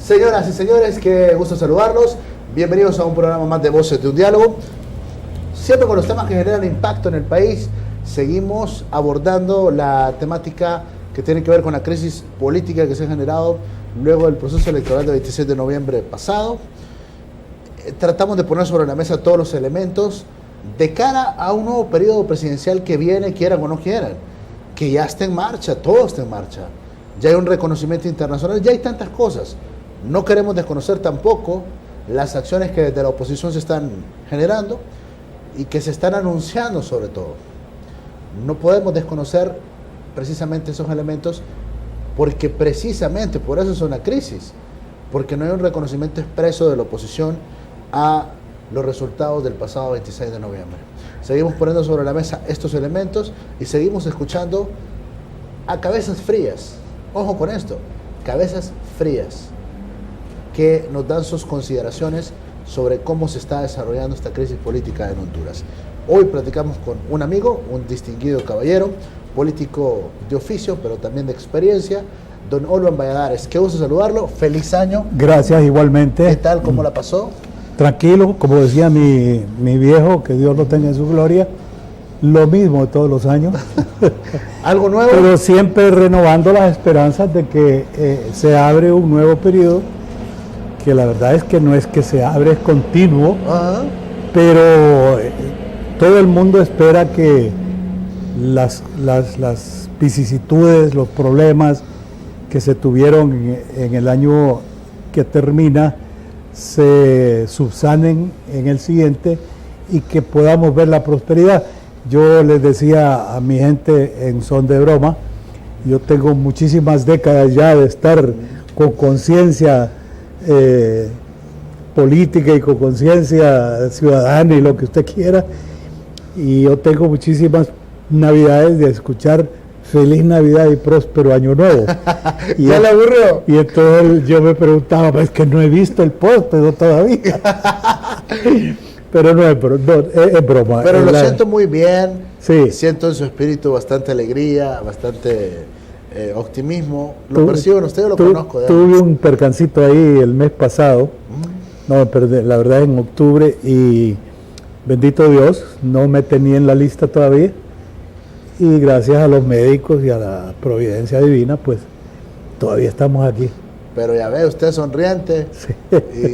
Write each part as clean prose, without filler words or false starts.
Señoras y señores, qué gusto saludarlos. Bienvenidos a un programa más de Voces de un Diálogo. Siempre con los temas que generan impacto en el país, seguimos abordando la temática que tiene que ver con la crisis política que se ha generado luego del proceso electoral del 26 de noviembre pasado. Tratamos de poner sobre la mesa todos los elementos de cara a un nuevo periodo presidencial que viene, quieran o no quieran, que ya está en marcha, todo está en marcha. Ya hay un reconocimiento internacional, ya hay tantas cosas. No queremos desconocer tampoco las acciones que desde la oposición se están generando y que se están anunciando sobre todo. No podemos desconocer precisamente esos elementos porque precisamente por eso es una crisis, porque no hay un reconocimiento expreso de la oposición a los resultados del pasado 26 de noviembre. Seguimos poniendo sobre la mesa estos elementos y seguimos escuchando a cabezas frías. Ojo con esto, cabezas frías, que nos dan sus consideraciones sobre cómo se está desarrollando esta crisis política en Honduras. Hoy platicamos con un amigo, un distinguido caballero, político de oficio, pero también de experiencia, don Olvan Valladares. Qué gusto saludarlo, feliz año. Gracias, igualmente. ¿Qué tal? ¿Cómo la pasó? Tranquilo, como decía mi viejo, que Dios lo tenga en su gloria, lo mismo todos los años. ¿Algo nuevo? Pero siempre renovando las esperanzas de que se abre un nuevo periodo, que la verdad es que no es que se abre, es continuo, pero todo el mundo espera que las vicisitudes, los problemas que se tuvieron en el año que termina se subsanen en el siguiente y que podamos ver la prosperidad. Yo les decía a mi gente en son de broma, yo tengo muchísimas décadas ya de estar con conciencia política y con conciencia ciudadana y lo que usted quiera, y yo tengo muchísimas navidades de escuchar Feliz Navidad y Próspero Año Nuevo. ¿Ya le aburrió? Y entonces yo me preguntaba, es que no he visto el próspero todavía. Pero no es broma. Pero lo siento muy bien, sí. Siento en su espíritu bastante alegría, bastante optimismo. ¿Lo percibo en usted o lo conozco? Tuve un percancito ahí el mes pasado, no, pero la verdad en octubre, y bendito Dios, no me tenía en la lista todavía, y gracias a los médicos y a la providencia divina, pues todavía estamos aquí. Pero ya ve, usted sonriente, sí.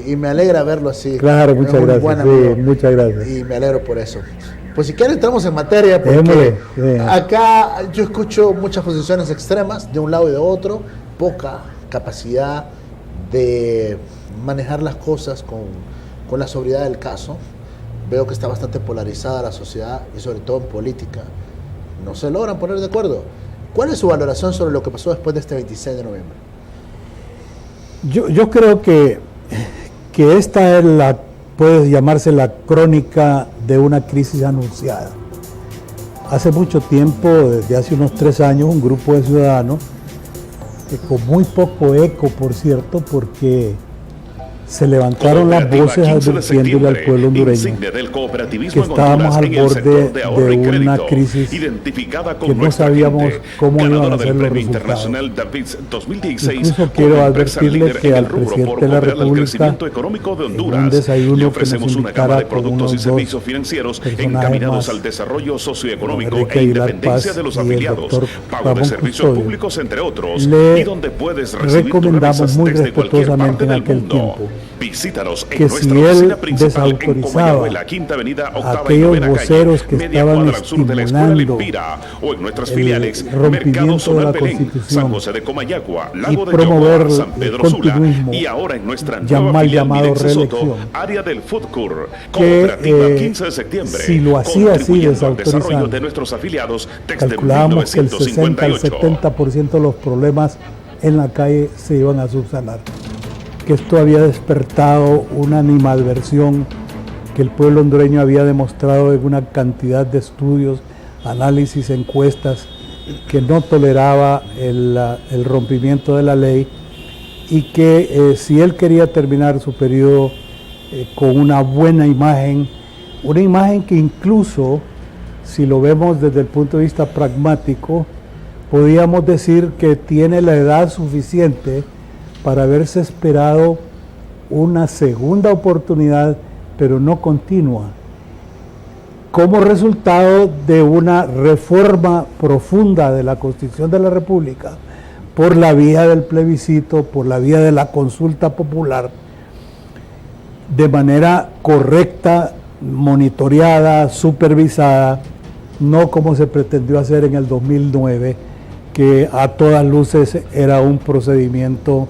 y me alegra verlo así. Claro, muchas gracias. Buen amigo, sí, muchas gracias. Y me alegro por eso. Pues si quieren entramos en materia, porque acá yo escucho muchas posiciones extremas de un lado y de otro, poca capacidad de manejar las cosas con la sobriedad del caso. Veo que está bastante polarizada la sociedad y sobre todo en política. No se logran poner de acuerdo. ¿Cuál es su valoración sobre lo que pasó después de este 26 de noviembre? Yo creo que esta es puede llamarse la crónica de una crisis anunciada. Hace mucho tiempo, desde hace unos 3 años, un grupo de ciudadanos, con muy poco eco, por cierto, porque se levantaron las voces advirtiéndole al pueblo hondureño que estábamos al borde de una crisis que no sabíamos cómo iban a ser los resultados. Incluso quiero advertirle que al presidente de la República, en un desayuno que nos invitara con unos dos personajes más, Enrique Aguilar Paz y el doctor Ramón Custodio, le recomendamos muy respetuosamente en aquel tiempo que si él desautorizaba a aquellos voceros que estaban estimulando el rompimiento de la Constitución y promover el continuismo, mal llamado reelección, que si lo hacía así desautorizando, calculábamos que el 60 al 70% de los problemas en la calle se iban a subsanar. Que esto había despertado una animadversión que el pueblo hondureño había demostrado en una cantidad de estudios, análisis, encuestas, que no toleraba el rompimiento de la ley, y que si él quería terminar su periodo con una buena imagen, una imagen que incluso, si lo vemos desde el punto de vista pragmático, podríamos decir que tiene la edad suficiente para haberse esperado una segunda oportunidad, pero no continua, como resultado de una reforma profunda de la Constitución de la República, por la vía del plebiscito, por la vía de la consulta popular, de manera correcta, monitoreada, supervisada, no como se pretendió hacer en el 2009, que a todas luces era un procedimiento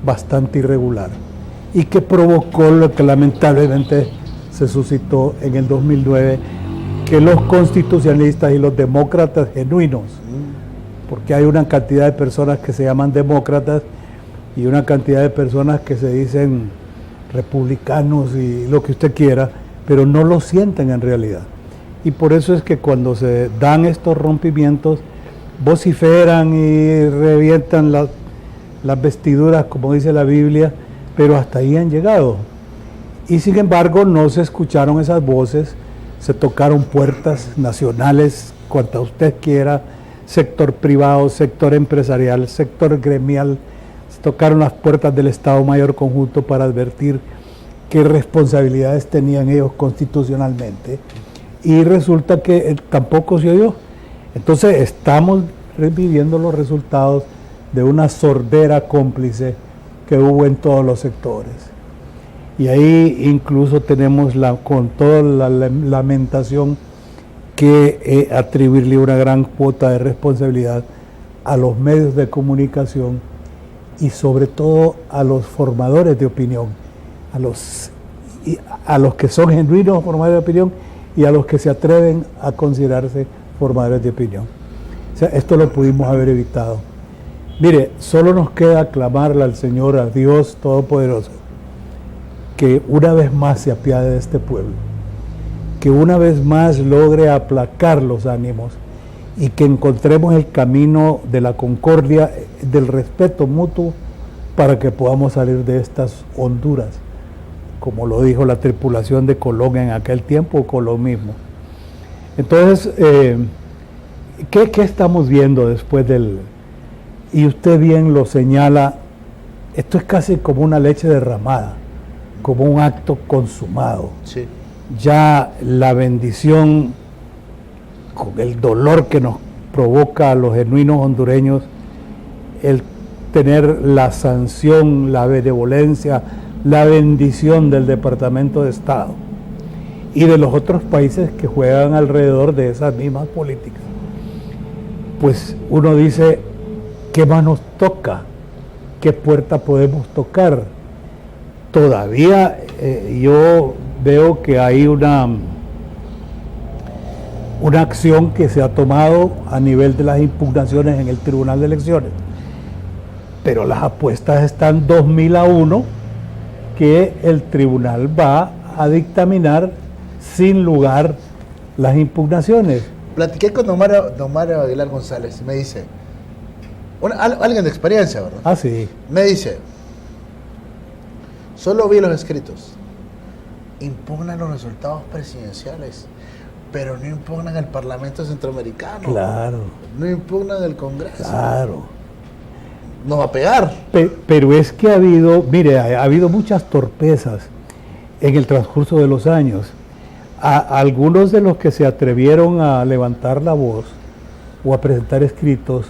bastante irregular y que provocó lo que lamentablemente se suscitó en el 2009, que los constitucionalistas y los demócratas genuinos, porque hay una cantidad de personas que se llaman demócratas y una cantidad de personas que se dicen republicanos y lo que usted quiera, pero no lo sienten en realidad. Y por eso es que cuando se dan estos rompimientos, vociferan y revientan las vestiduras, como dice la Biblia, pero hasta ahí han llegado. Y sin embargo no se escucharon esas voces, se tocaron puertas nacionales, cuanta usted quiera, sector privado, sector empresarial, sector gremial, se tocaron las puertas del Estado Mayor Conjunto para advertir qué responsabilidades tenían ellos constitucionalmente, y resulta que tampoco se oyó. Entonces estamos reviviendo los resultados de una sordera cómplice que hubo en todos los sectores. Y ahí incluso tenemos con toda la lamentación que atribuirle una gran cuota de responsabilidad a los medios de comunicación y sobre todo a los formadores de opinión, a los que son genuinos formadores de opinión y a los que se atreven a considerarse formadores de opinión. O sea, esto lo pudimos haber evitado. Mire, solo nos queda clamarle al Señor, a Dios Todopoderoso, que una vez más se apiade de este pueblo, que una vez más logre aplacar los ánimos y que encontremos el camino de la concordia, del respeto mutuo, para que podamos salir de estas honduras, como lo dijo la tripulación de Colón en aquel tiempo, o Colón mismo. Entonces, ¿qué estamos viendo después del...? Y usted bien lo señala, esto es casi como una leche derramada, como un acto consumado. Sí. Ya la bendición, con el dolor que nos provoca a los genuinos hondureños, el tener la sanción, la benevolencia, la bendición del Departamento de Estado y de los otros países que juegan alrededor de esas mismas políticas, pues uno dice, ¿qué más nos toca? ¿Qué puerta podemos tocar? Todavía yo veo que hay una acción que se ha tomado a nivel de las impugnaciones en el Tribunal de Elecciones, pero las apuestas están 2000-1 que el tribunal va a dictaminar sin lugar las impugnaciones. Platiqué con don Mario Aguilar González y me dice, alguien de experiencia, ¿verdad? Ah, sí. Me dice, solo vi los escritos, impugnan los resultados presidenciales, pero no impugnan el Parlamento Centroamericano. Claro. No impugnan el Congreso. Claro. Nos va a pegar. Pero es que ha habido muchas torpezas en el transcurso de los años. Algunos de los que se atrevieron a levantar la voz o a presentar escritos,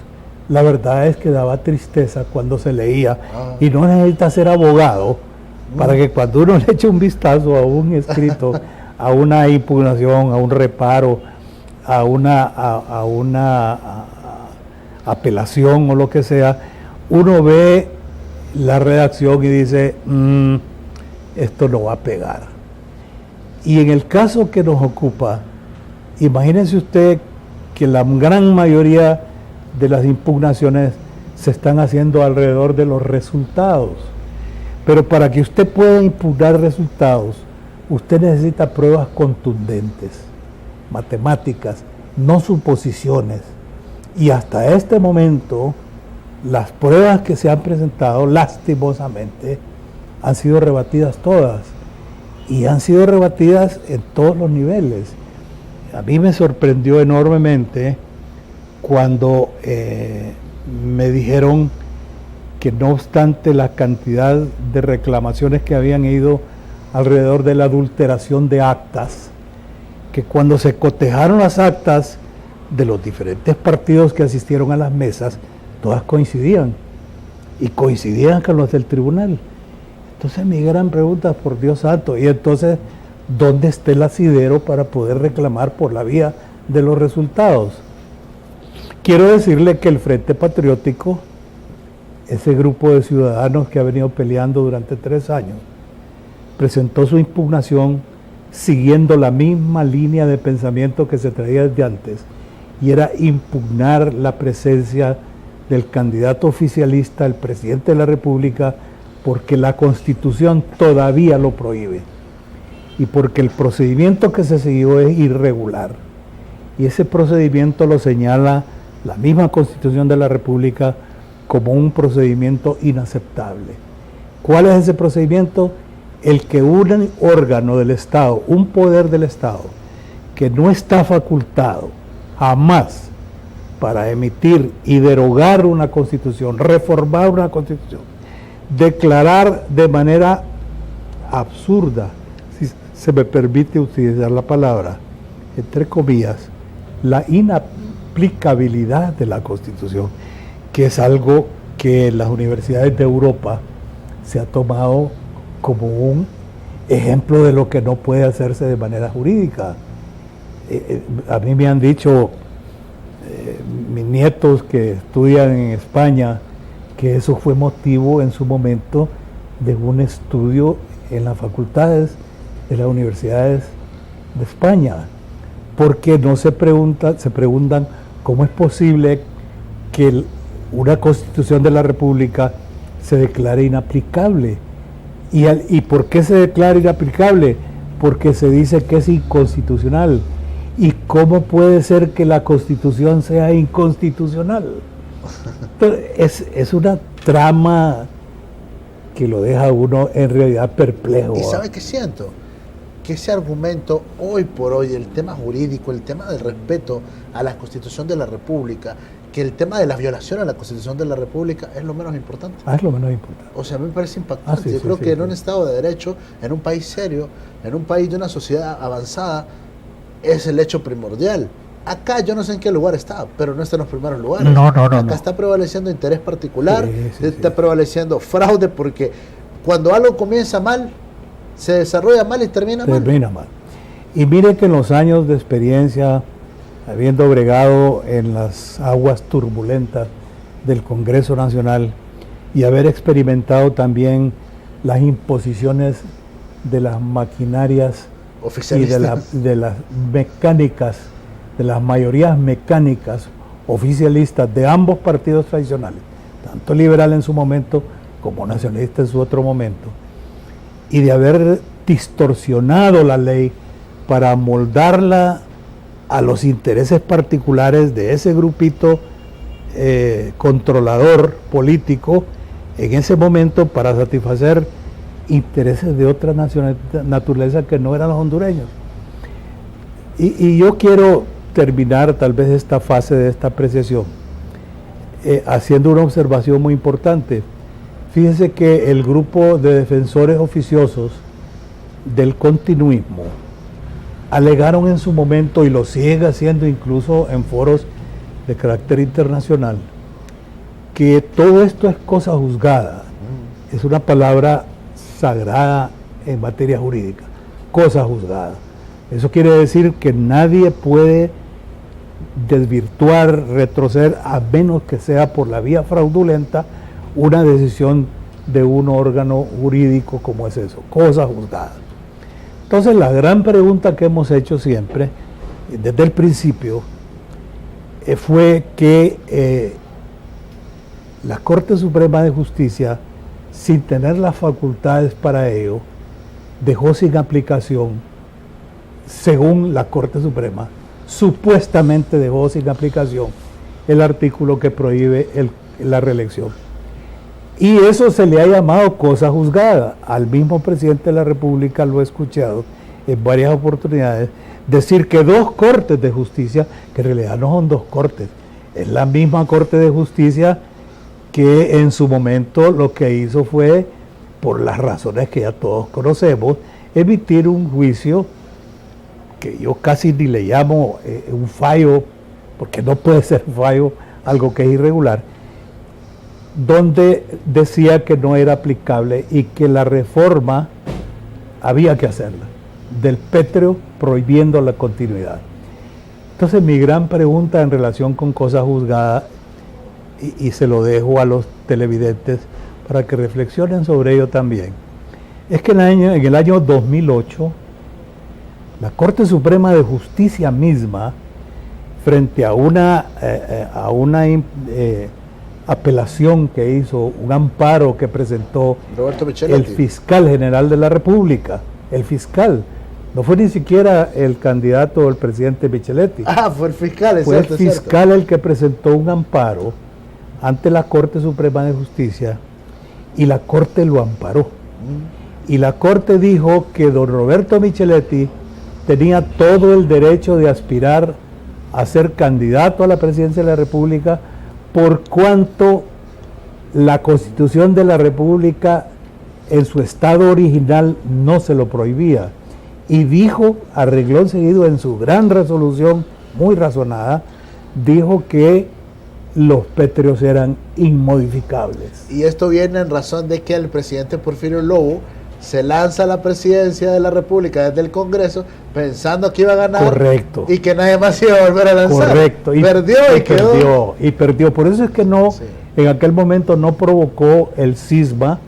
la verdad es que daba tristeza cuando se leía, y no necesita ser abogado para que cuando uno le eche un vistazo a un escrito, a una impugnación, a un reparo, a una apelación o lo que sea, uno ve la redacción y dice, esto no va a pegar. Y en el caso que nos ocupa, imagínense usted que la gran mayoría de las impugnaciones se están haciendo alrededor de los resultados. Pero para que usted pueda impugnar resultados, usted necesita pruebas contundentes, matemáticas, no suposiciones. Y hasta este momento, las pruebas que se han presentado, lastimosamente, han sido rebatidas todas. Y han sido rebatidas en todos los niveles. A mí me sorprendió enormemente cuando me dijeron que no obstante la cantidad de reclamaciones que habían ido alrededor de la adulteración de actas, que cuando se cotejaron las actas de los diferentes partidos que asistieron a las mesas, todas coincidían, y coincidían con los del tribunal. Entonces mi gran pregunta es, por Dios santo, y entonces, ¿dónde está el asidero para poder reclamar por la vía de los resultados? Quiero decirle que el Frente Patriótico, ese grupo de ciudadanos que ha venido peleando durante 3 años, presentó su impugnación siguiendo la misma línea de pensamiento que se traía desde antes, y era impugnar la presencia del candidato oficialista, el presidente de la República, porque la Constitución todavía lo prohíbe y porque el procedimiento que se siguió es irregular. Y ese procedimiento lo señala la misma Constitución de la República como un procedimiento inaceptable. ¿Cuál es ese procedimiento? El que un órgano del Estado, un poder del Estado, que no está facultado jamás para emitir y derogar una Constitución, reformar una Constitución, declarar de manera absurda, si se me permite utilizar la palabra, entre comillas, la inaplicabilidad de la Constitución, que es algo que en las universidades de Europa se ha tomado como un ejemplo de lo que no puede hacerse de manera jurídica. A mí me han dicho mis nietos que estudian en España que eso fue motivo en su momento de un estudio en las facultades de las universidades de España, porque no se preguntan cómo es posible que una Constitución de la República se declare inaplicable. ¿Y por qué se declara inaplicable? Porque se dice que es inconstitucional. ¿Y cómo puede ser que la Constitución sea inconstitucional? Entonces, es una trama que lo deja a uno en realidad perplejo. ¿Y sabe qué siento? Que ese argumento, hoy por hoy, el tema jurídico, el tema del respeto a la Constitución de la República, que el tema de la violación a la Constitución de la República es lo menos importante. Es lo menos importante. O sea, a mí me parece impactante. Sí, Yo creo sí, que en sí. un Estado de Derecho, en un país serio, en un país de una sociedad avanzada, es el hecho primordial. Acá yo no sé en qué lugar está, pero no está en los primeros lugares. No. Acá está prevaleciendo interés particular, está prevaleciendo fraude, porque cuando algo comienza mal, se desarrolla mal y termina mal. Y mire que en los años de experiencia, habiendo bregado en las aguas turbulentas del Congreso Nacional y haber experimentado también las imposiciones de las maquinarias y de las mecánicas, de las mayorías mecánicas oficialistas de ambos partidos tradicionales, tanto liberal en su momento como nacionalista en su otro momento, y de haber distorsionado la ley para amoldarla a los intereses particulares de ese grupito controlador político en ese momento para satisfacer intereses de otra naturaleza que no eran los hondureños. Y yo quiero terminar tal vez esta fase de esta apreciación haciendo una observación muy importante. Fíjense que el grupo de defensores oficiosos del continuismo alegaron en su momento, y lo siguen haciendo incluso en foros de carácter internacional, que todo esto es cosa juzgada. Es una palabra sagrada en materia jurídica, cosa juzgada. Eso quiere decir que nadie puede desvirtuar, retroceder, a menos que sea por la vía fraudulenta, una decisión de un órgano jurídico como es eso, cosa juzgada. Entonces la gran pregunta que hemos hecho siempre, desde el principio, fue que la Corte Suprema de Justicia, sin tener las facultades para ello, dejó sin aplicación, según la Corte Suprema, supuestamente dejó sin aplicación el artículo que prohíbe la reelección. Y eso se le ha llamado cosa juzgada. Al mismo presidente de la República lo he escuchado en varias oportunidades decir que 2 cortes de justicia, que en realidad no son 2 cortes, es la misma Corte de Justicia que en su momento lo que hizo fue, por las razones que ya todos conocemos, emitir un juicio que yo casi ni le llamo un fallo, porque no puede ser fallo algo que es irregular, donde decía que no era aplicable y que la reforma había que hacerla, del pétreo prohibiendo la continuidad. Entonces mi gran pregunta en relación con cosas juzgadas, y se lo dejo a los televidentes para que reflexionen sobre ello también, es que en el año 2008, la Corte Suprema de Justicia misma, frente a una apelación que hizo, un amparo que presentó el fiscal general de la República, el fiscal, no fue ni siquiera el candidato o el presidente Micheletti. Fue el fiscal, fue el fiscal el que presentó un amparo ante la Corte Suprema de Justicia y la Corte lo amparó. Y la Corte dijo que don Roberto Micheletti tenía todo el derecho de aspirar a ser candidato a la presidencia de la República por cuanto la Constitución de la República en su estado original no se lo prohibía. Y dijo, a renglón seguido, en su gran resolución, muy razonada, dijo que los pétreos eran inmodificables. Y esto viene en razón de que el presidente Porfirio Lobo se lanza a la presidencia de la República desde el Congreso pensando que iba a ganar. Correcto. Y que nadie más iba a volver a lanzar. Correcto. Perdió. Por eso es que no, sí, en aquel momento no provocó el cisma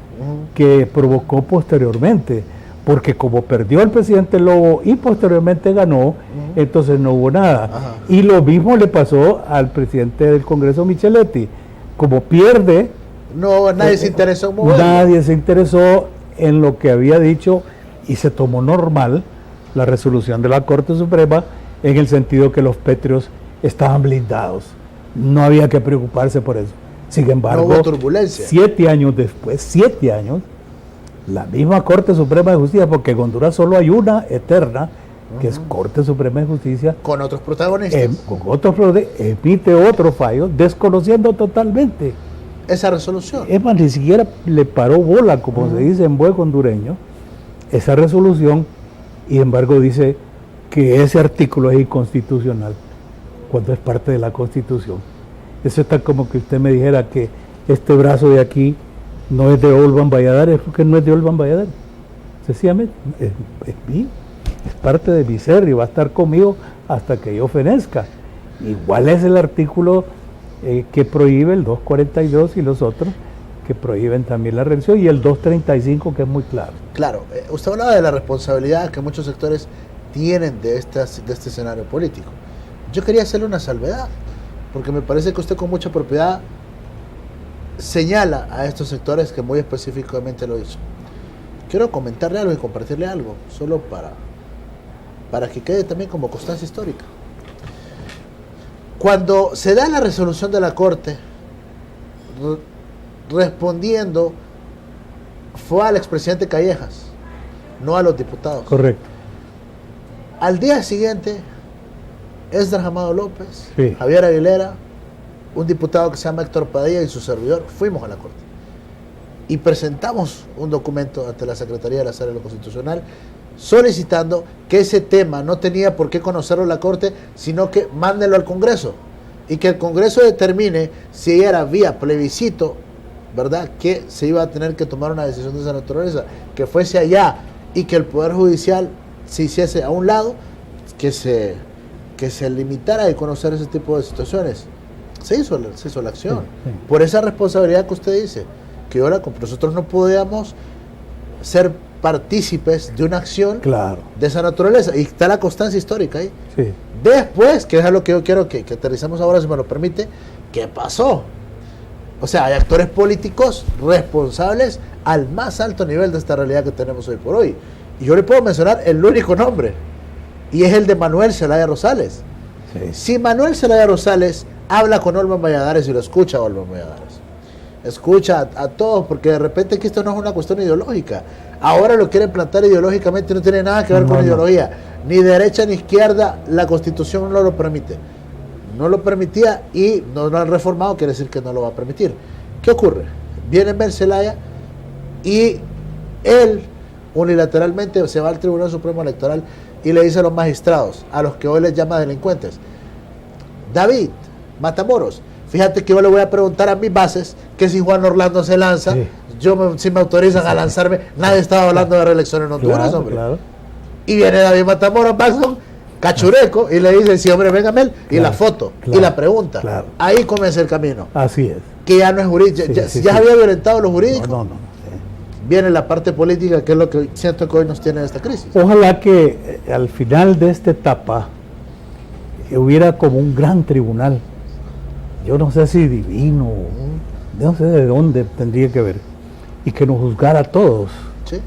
que provocó posteriormente. Porque como perdió el presidente Lobo y posteriormente ganó, entonces no hubo nada. Y lo mismo le pasó al presidente del Congreso, Micheletti. Como pierde... nadie se interesó en moverlo. Nadie se interesó en lo que había dicho y se tomó normal la resolución de la Corte Suprema en el sentido que los pétreos estaban blindados. No había que preocuparse por eso. Sin embargo, no hubo turbulencia. 7 años después, 7 años, la misma Corte Suprema de Justicia, porque en Honduras solo hay una eterna, que es Corte Suprema de Justicia, con otros protagonistas, emite otro fallo, desconociendo totalmente esa resolución. Es más, ni siquiera le paró bola, como se dice en buen hondureño, esa resolución, y embargo dice que ese artículo es inconstitucional, cuando es parte de la Constitución. Eso está como que usted me dijera que este brazo de aquí no es de Olvan Valladares, porque no es de Olvan Valladares. Sencillamente, es mío, es parte de mi ser y va a estar conmigo hasta que yo fenezca. Igual es el artículo que prohíbe el 242 y los otros que prohíben también la reelección, y el 235 que es muy claro. Claro, usted hablaba de la responsabilidad que muchos sectores tienen de este escenario político. Yo quería hacerle una salvedad, porque me parece que usted con mucha propiedad señala a estos sectores que muy específicamente lo hizo. Quiero comentarle algo y compartirle algo, solo para que quede también como constancia histórica. Cuando se da la resolución de la Corte, respondiendo fue al expresidente Callejas, no a los diputados. Correcto. Al día siguiente, Esdras Amado López, sí, Javier Aguilera, un diputado que se llama Héctor Padilla y su servidor, fuimos a la Corte y presentamos un documento ante la Secretaría de la Sala de lo Constitucional solicitando que ese tema no tenía por qué conocerlo la Corte, sino que mándenlo al Congreso y que el Congreso determine si era vía plebiscito, ¿verdad?, que se iba a tener que tomar una decisión de esa naturaleza, que fuese allá y que el Poder Judicial se hiciese a un lado, que se limitara a conocer ese tipo de situaciones. Se hizo la acción. Sí. Por esa responsabilidad que usted dice, que ahora nosotros no podíamos ser partícipes de una acción, claro, de esa naturaleza, y está la constancia histórica ahí. Sí. Después, que es lo que yo quiero que aterricemos ahora, si me lo permite, ¿qué pasó? O sea, hay actores políticos responsables al más alto nivel de esta realidad que tenemos hoy por hoy. Y yo le puedo mencionar el único nombre, y es el de Manuel Zelaya Rosales. Sí. Si Manuel Zelaya Rosales habla con Olvan Valladares y lo escucha a Olvan Valladares, escucha a todos, porque de repente que esto no es una cuestión ideológica. Ahora lo quieren plantar ideológicamente, no tiene nada que ver con ideología, ni derecha ni izquierda. La Constitución no lo permite, no lo permitía y no lo han reformado, quiere decir que no lo va a permitir. ¿Qué ocurre? Viene Ben Zelaya y él unilateralmente se va al Tribunal Supremo Electoral y le dice a los magistrados, a los que hoy les llama delincuentes: David Matamoros, fíjate que yo le voy a preguntar a mis bases que si Juan Orlando se lanza, Sí. si me autorizan a lanzarme. Nadie estaba hablando de reelección en Honduras, Claro, hombre. claro. Y viene David Matamoros, Baxton, cachureco, y le dice: sí, hombre, véngame, y Claro, la foto, claro, y la pregunta. claro. Ahí comienza el camino. Así es. Que ya no es jurídico, Sí, ya sí, se sí. había violentado lo jurídico. No. Viene la parte política, que es lo que siento que hoy nos tiene esta crisis. Ojalá que al final de esta etapa hubiera como un gran tribunal. Yo no sé si divino, no sé de dónde tendría que ver, y que nos juzgara a todos, ¿Sí?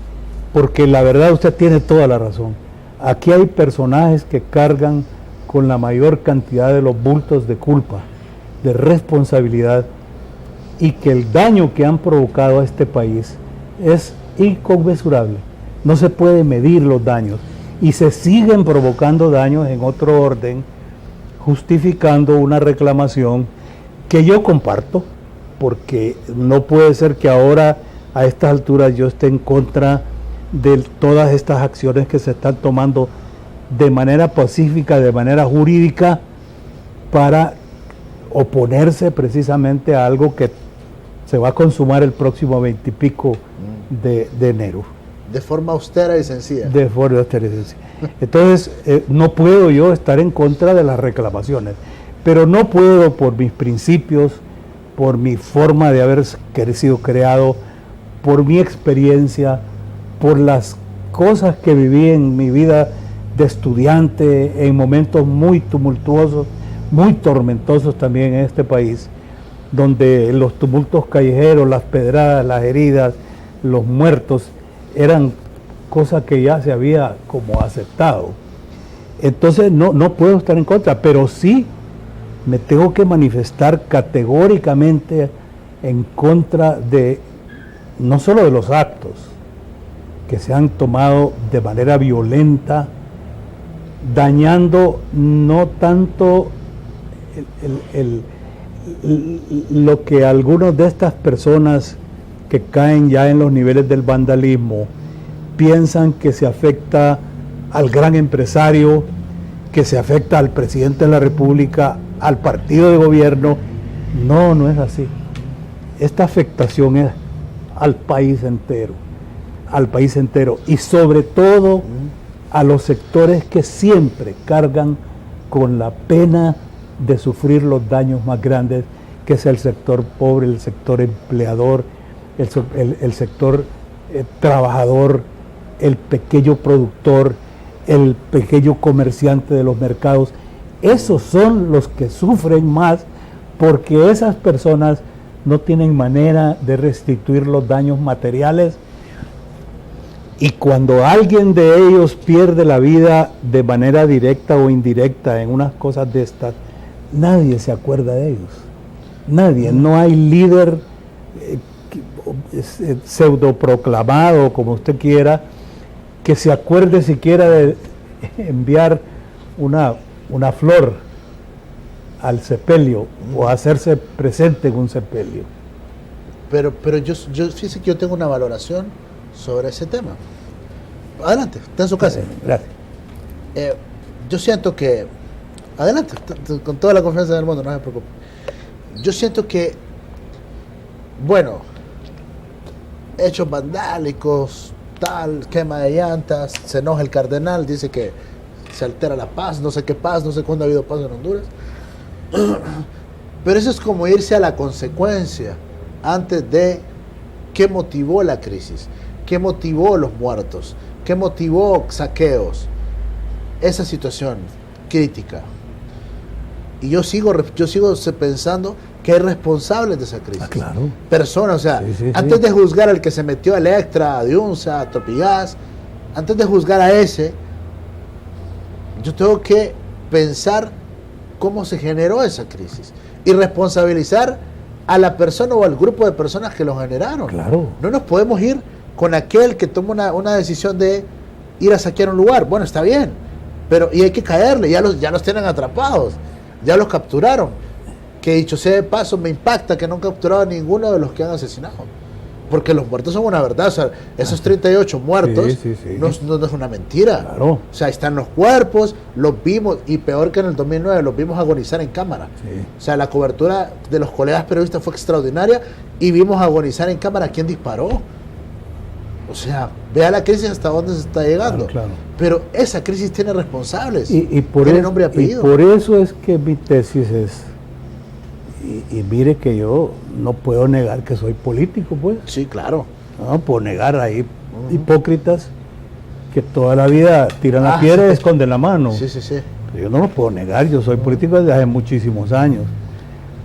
porque la verdad usted tiene toda la razón. Aquí hay personajes que cargan con la mayor cantidad de los bultos de culpa, de responsabilidad, y que el daño que han provocado a este país es inconmensurable. No se puede medir los daños, y se siguen provocando daños en otro orden, justificando una reclamación que yo comparto, porque no puede ser que ahora a estas alturas yo esté en contra de todas estas acciones que se están tomando de manera pacífica, de manera jurídica, para oponerse precisamente a algo que se va a consumar el próximo 20 y pico de enero. De forma austera y sencilla. De forma austera. Entonces, no puedo yo estar en contra de las reclamaciones, pero no puedo, por mis principios, por mi forma de haber sido creado, por mi experiencia, por las cosas que viví en mi vida de estudiante, en momentos muy tumultuosos, muy tormentosos también en este país, donde los tumultos callejeros, las pedradas, las heridas, los muertos, eran cosas que ya se había como aceptado. Entonces no puedo estar en contra, pero sí me tengo que manifestar categóricamente en contra de, no solo de los actos que se han tomado de manera violenta, dañando no tanto lo que algunos de estas personas que caen ya en los niveles del vandalismo piensan que se afecta al gran empresario, que se afecta al presidente de la República, al partido de gobierno. No es así. Esta afectación es al país entero, y sobre todo a los sectores que siempre cargan con la pena de sufrir los daños más grandes, que es el sector pobre, el sector empleador, el sector trabajador, el pequeño productor, el pequeño comerciante de los mercados. Esos son los que sufren más, porque esas personas no tienen manera de restituir los daños materiales, y cuando alguien de ellos pierde la vida de manera directa o indirecta en unas cosas de estas, nadie se acuerda de ellos. Nadie, no hay líder pseudoproclamado, como usted quiera, que se acuerde siquiera de enviar una flor al sepelio o hacerse presente en un sepelio. Pero yo fíjese que yo tengo una valoración sobre ese tema. Adelante, está en su casa. Gracias. Yo siento que, adelante, con toda la confianza del mundo, no se preocupe. Yo siento que, bueno, hechos vandálicos, tal, quema de llantas, se enoja el cardenal, dice que se altera la paz, no sé qué paz, no sé cuándo ha habido paz en Honduras. Pero eso es como irse a la consecuencia antes de qué motivó la crisis, qué motivó los muertos, qué motivó saqueos, esa situación crítica. Y yo sigo pensando que hay responsables de esa crisis. Claro. Personas, o sea, Sí. antes de juzgar al que se metió a Electra, a Diunsa, a Tropigás, antes de juzgar a ese, yo tengo que pensar cómo se generó esa crisis y responsabilizar a la persona o al grupo de personas que lo generaron. Claro. No nos podemos ir con aquel que toma una decisión de ir a saquear un lugar. Bueno, está bien, pero y hay que caerle, ya los tienen atrapados, ya los capturaron. que dicho sea de paso, me impacta que no han capturado a ninguno de los que han asesinado. Porque los muertos son una verdad, o sea, esos 38 muertos sí. no es una mentira. Claro. O sea, están los cuerpos, los vimos, y peor que en el 2009, los vimos agonizar en cámara. Sí. O sea, la cobertura de los colegas periodistas fue extraordinaria y vimos agonizar en cámara quién disparó. O sea, vea la crisis hasta dónde se está llegando. Claro. Pero esa crisis tiene responsables, Y tiene nombre y apellido. por eso es que mi tesis es, y mire que yo no puedo negar que soy político, pues. Sí, claro. No puedo negar, hay hipócritas que toda la vida tiran la piedra y esconden la mano. Sí. Pero yo no lo puedo negar, yo soy político desde hace muchísimos años.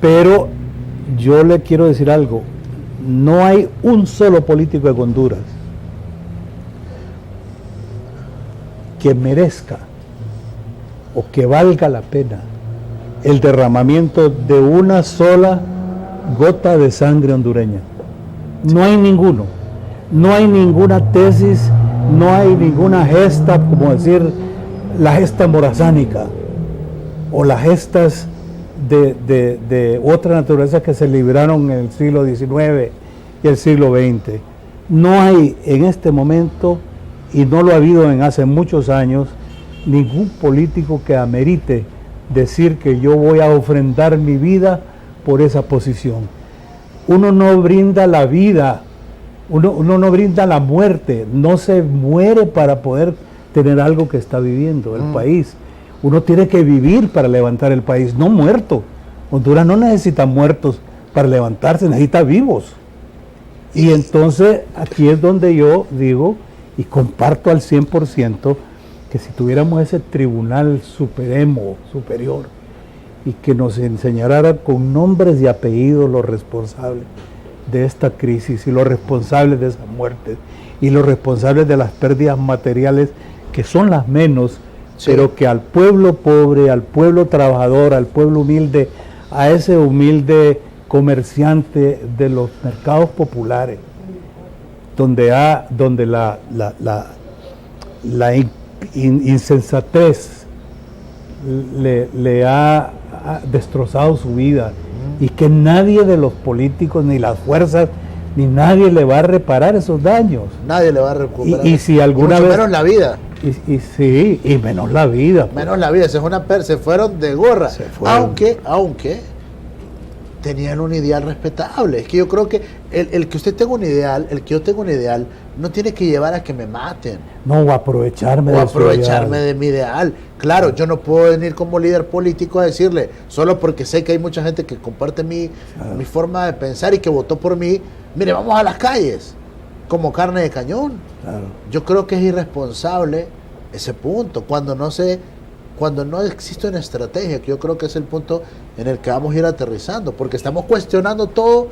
Pero yo le quiero decir algo, no hay un solo político de Honduras que merezca o que valga la pena el derramamiento de una sola gota de sangre hondureña. No hay ninguno, no hay ninguna tesis, no hay ninguna gesta, como decir la gesta morazánica o las gestas de otra naturaleza que se libraron en el siglo XIX y el siglo XX. No hay en este momento, y no lo ha habido en hace muchos años, ningún político que amerite decir que yo voy a ofrendar mi vida por esa posición. Uno no brinda la vida, uno no brinda la muerte, no se muere para poder tener algo que está viviendo el país. Uno tiene que vivir para levantar el país, no muerto. Honduras no necesita muertos para levantarse, necesita vivos. Y entonces aquí es donde yo digo, y comparto al 100%, que si tuviéramos ese tribunal supremo, superior, y que nos enseñara con nombres y apellidos los responsables de esta crisis, y los responsables de esas muertes, y los responsables de las pérdidas materiales, que son las menos, pero que al pueblo pobre, al pueblo trabajador, al pueblo humilde, a ese humilde comerciante de los mercados populares, donde la insensatez le ha destrozado su vida, y que nadie de los políticos, ni las fuerzas, ni nadie le va a reparar esos daños. Nadie le va a recuperar. Y si alguna vez, menos la vida. Y menos la vida. Pues. Menos la vida, se fueron de gorra. Aunque tenían un ideal respetable. Es que yo creo que el que usted tenga un ideal, el que yo tenga un ideal, no tiene que llevar a que me maten. No, o aprovecharme de mi ideal. Claro, yo no puedo venir como líder político a decirle, solo porque sé que hay mucha gente que comparte mi forma de pensar y que votó por mí, mire, vamos a las calles, como carne de cañón. Claro. Yo creo que es irresponsable ese punto, cuando no existe una estrategia, que yo creo que es el punto en el que vamos a ir aterrizando, porque estamos cuestionando todo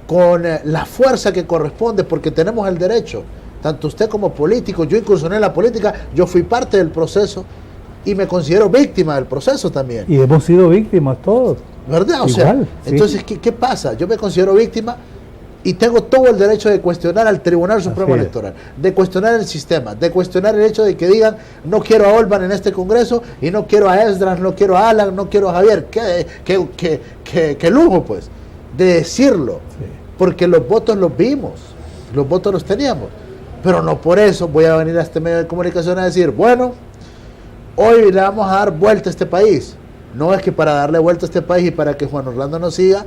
con la fuerza que corresponde, porque tenemos el derecho, tanto usted como político. Yo incursioné en la política, yo fui parte del proceso y me considero víctima del proceso también. Y hemos sido víctimas todos. ¿Verdad? O Igual, sea, sí. entonces, ¿qué pasa? Yo me considero víctima y tengo todo el derecho de cuestionar al Tribunal Supremo Electoral, de cuestionar el sistema, de cuestionar el hecho de que digan, no quiero a Olban en este Congreso, y no quiero a Esdras, no quiero a Alan, no quiero a Javier. Qué lujo, pues, de decirlo. Sí. Porque los votos los vimos, los votos los teníamos. Pero no por eso voy a venir a este medio de comunicación a decir, bueno, hoy le vamos a dar vuelta a este país. No es que para darle vuelta a este país y para que Juan Orlando nos siga,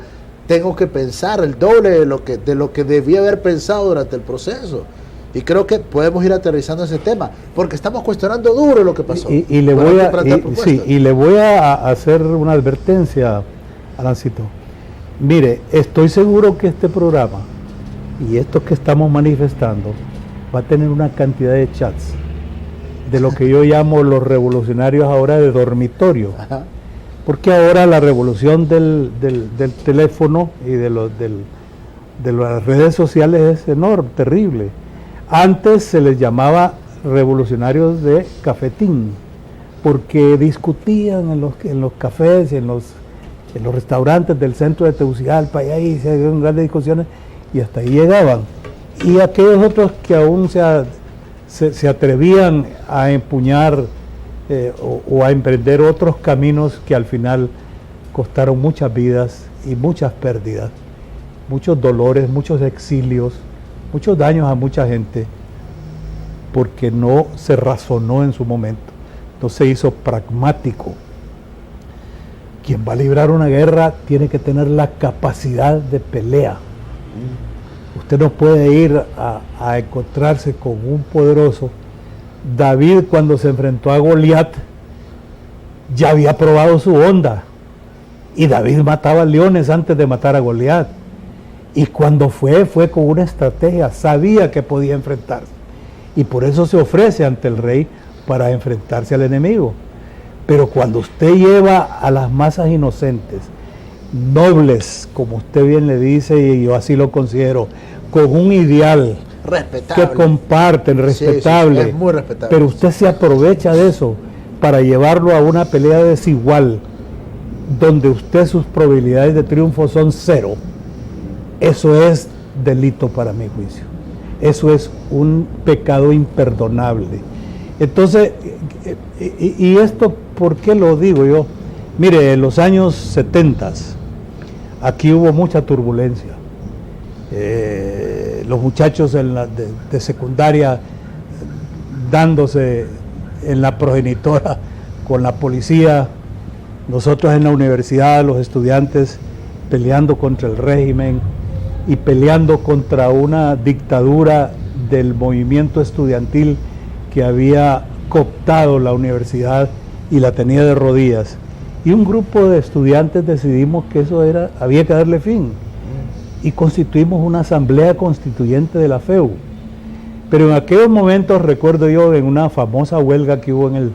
tengo que pensar el doble de lo que debía haber pensado durante el proceso. Y creo que podemos ir aterrizando ese tema, porque estamos cuestionando duro lo que pasó. Y le voy a hacer una advertencia, Alancito. Mire, estoy seguro que este programa y esto que estamos manifestando va a tener una cantidad de chats de lo que yo llamo los revolucionarios ahora de dormitorio. Ajá. Porque ahora la revolución del teléfono y de las redes sociales es enorme, terrible. Antes se les llamaba revolucionarios de cafetín, porque discutían en los cafés, en los restaurantes del centro de Tegucigalpa, y ahí se dieron grandes discusiones y hasta ahí llegaban. Y aquellos otros que aún se atrevían a empuñar o a emprender otros caminos que al final costaron muchas vidas y muchas pérdidas, muchos dolores, muchos exilios, muchos daños a mucha gente, porque no se razonó en su momento, no se hizo pragmático. Quien va a librar una guerra tiene que tener la capacidad de pelea. Usted no puede ir a encontrarse con un poderoso. David, cuando se enfrentó a Goliat, ya había probado su onda, y David mataba leones antes de matar a Goliat, y cuando fue con una estrategia, sabía que podía enfrentarse, y por eso se ofrece ante el rey para enfrentarse al enemigo. Pero cuando usted lleva a las masas inocentes, nobles, como usted bien le dice, y yo así lo considero, con un ideal respetable, que comparten, respetable, sí, es muy respetable, pero usted se aprovecha de eso para llevarlo a una pelea desigual, donde usted sus probabilidades de triunfo son 0, eso es delito para mi juicio. Eso es un pecado imperdonable. Entonces, y esto, ¿por qué lo digo yo? Mire, en los años 70, aquí hubo mucha turbulencia. Los muchachos de secundaria dándose en la progenitora con la policía, nosotros en la universidad, los estudiantes peleando contra el régimen y peleando contra una dictadura del movimiento estudiantil que había cooptado la universidad y la tenía de rodillas. Y un grupo de estudiantes decidimos que eso había que darle fin, y constituimos una asamblea constituyente de la FEU. Pero en aquellos momentos, recuerdo yo, en una famosa huelga que hubo en el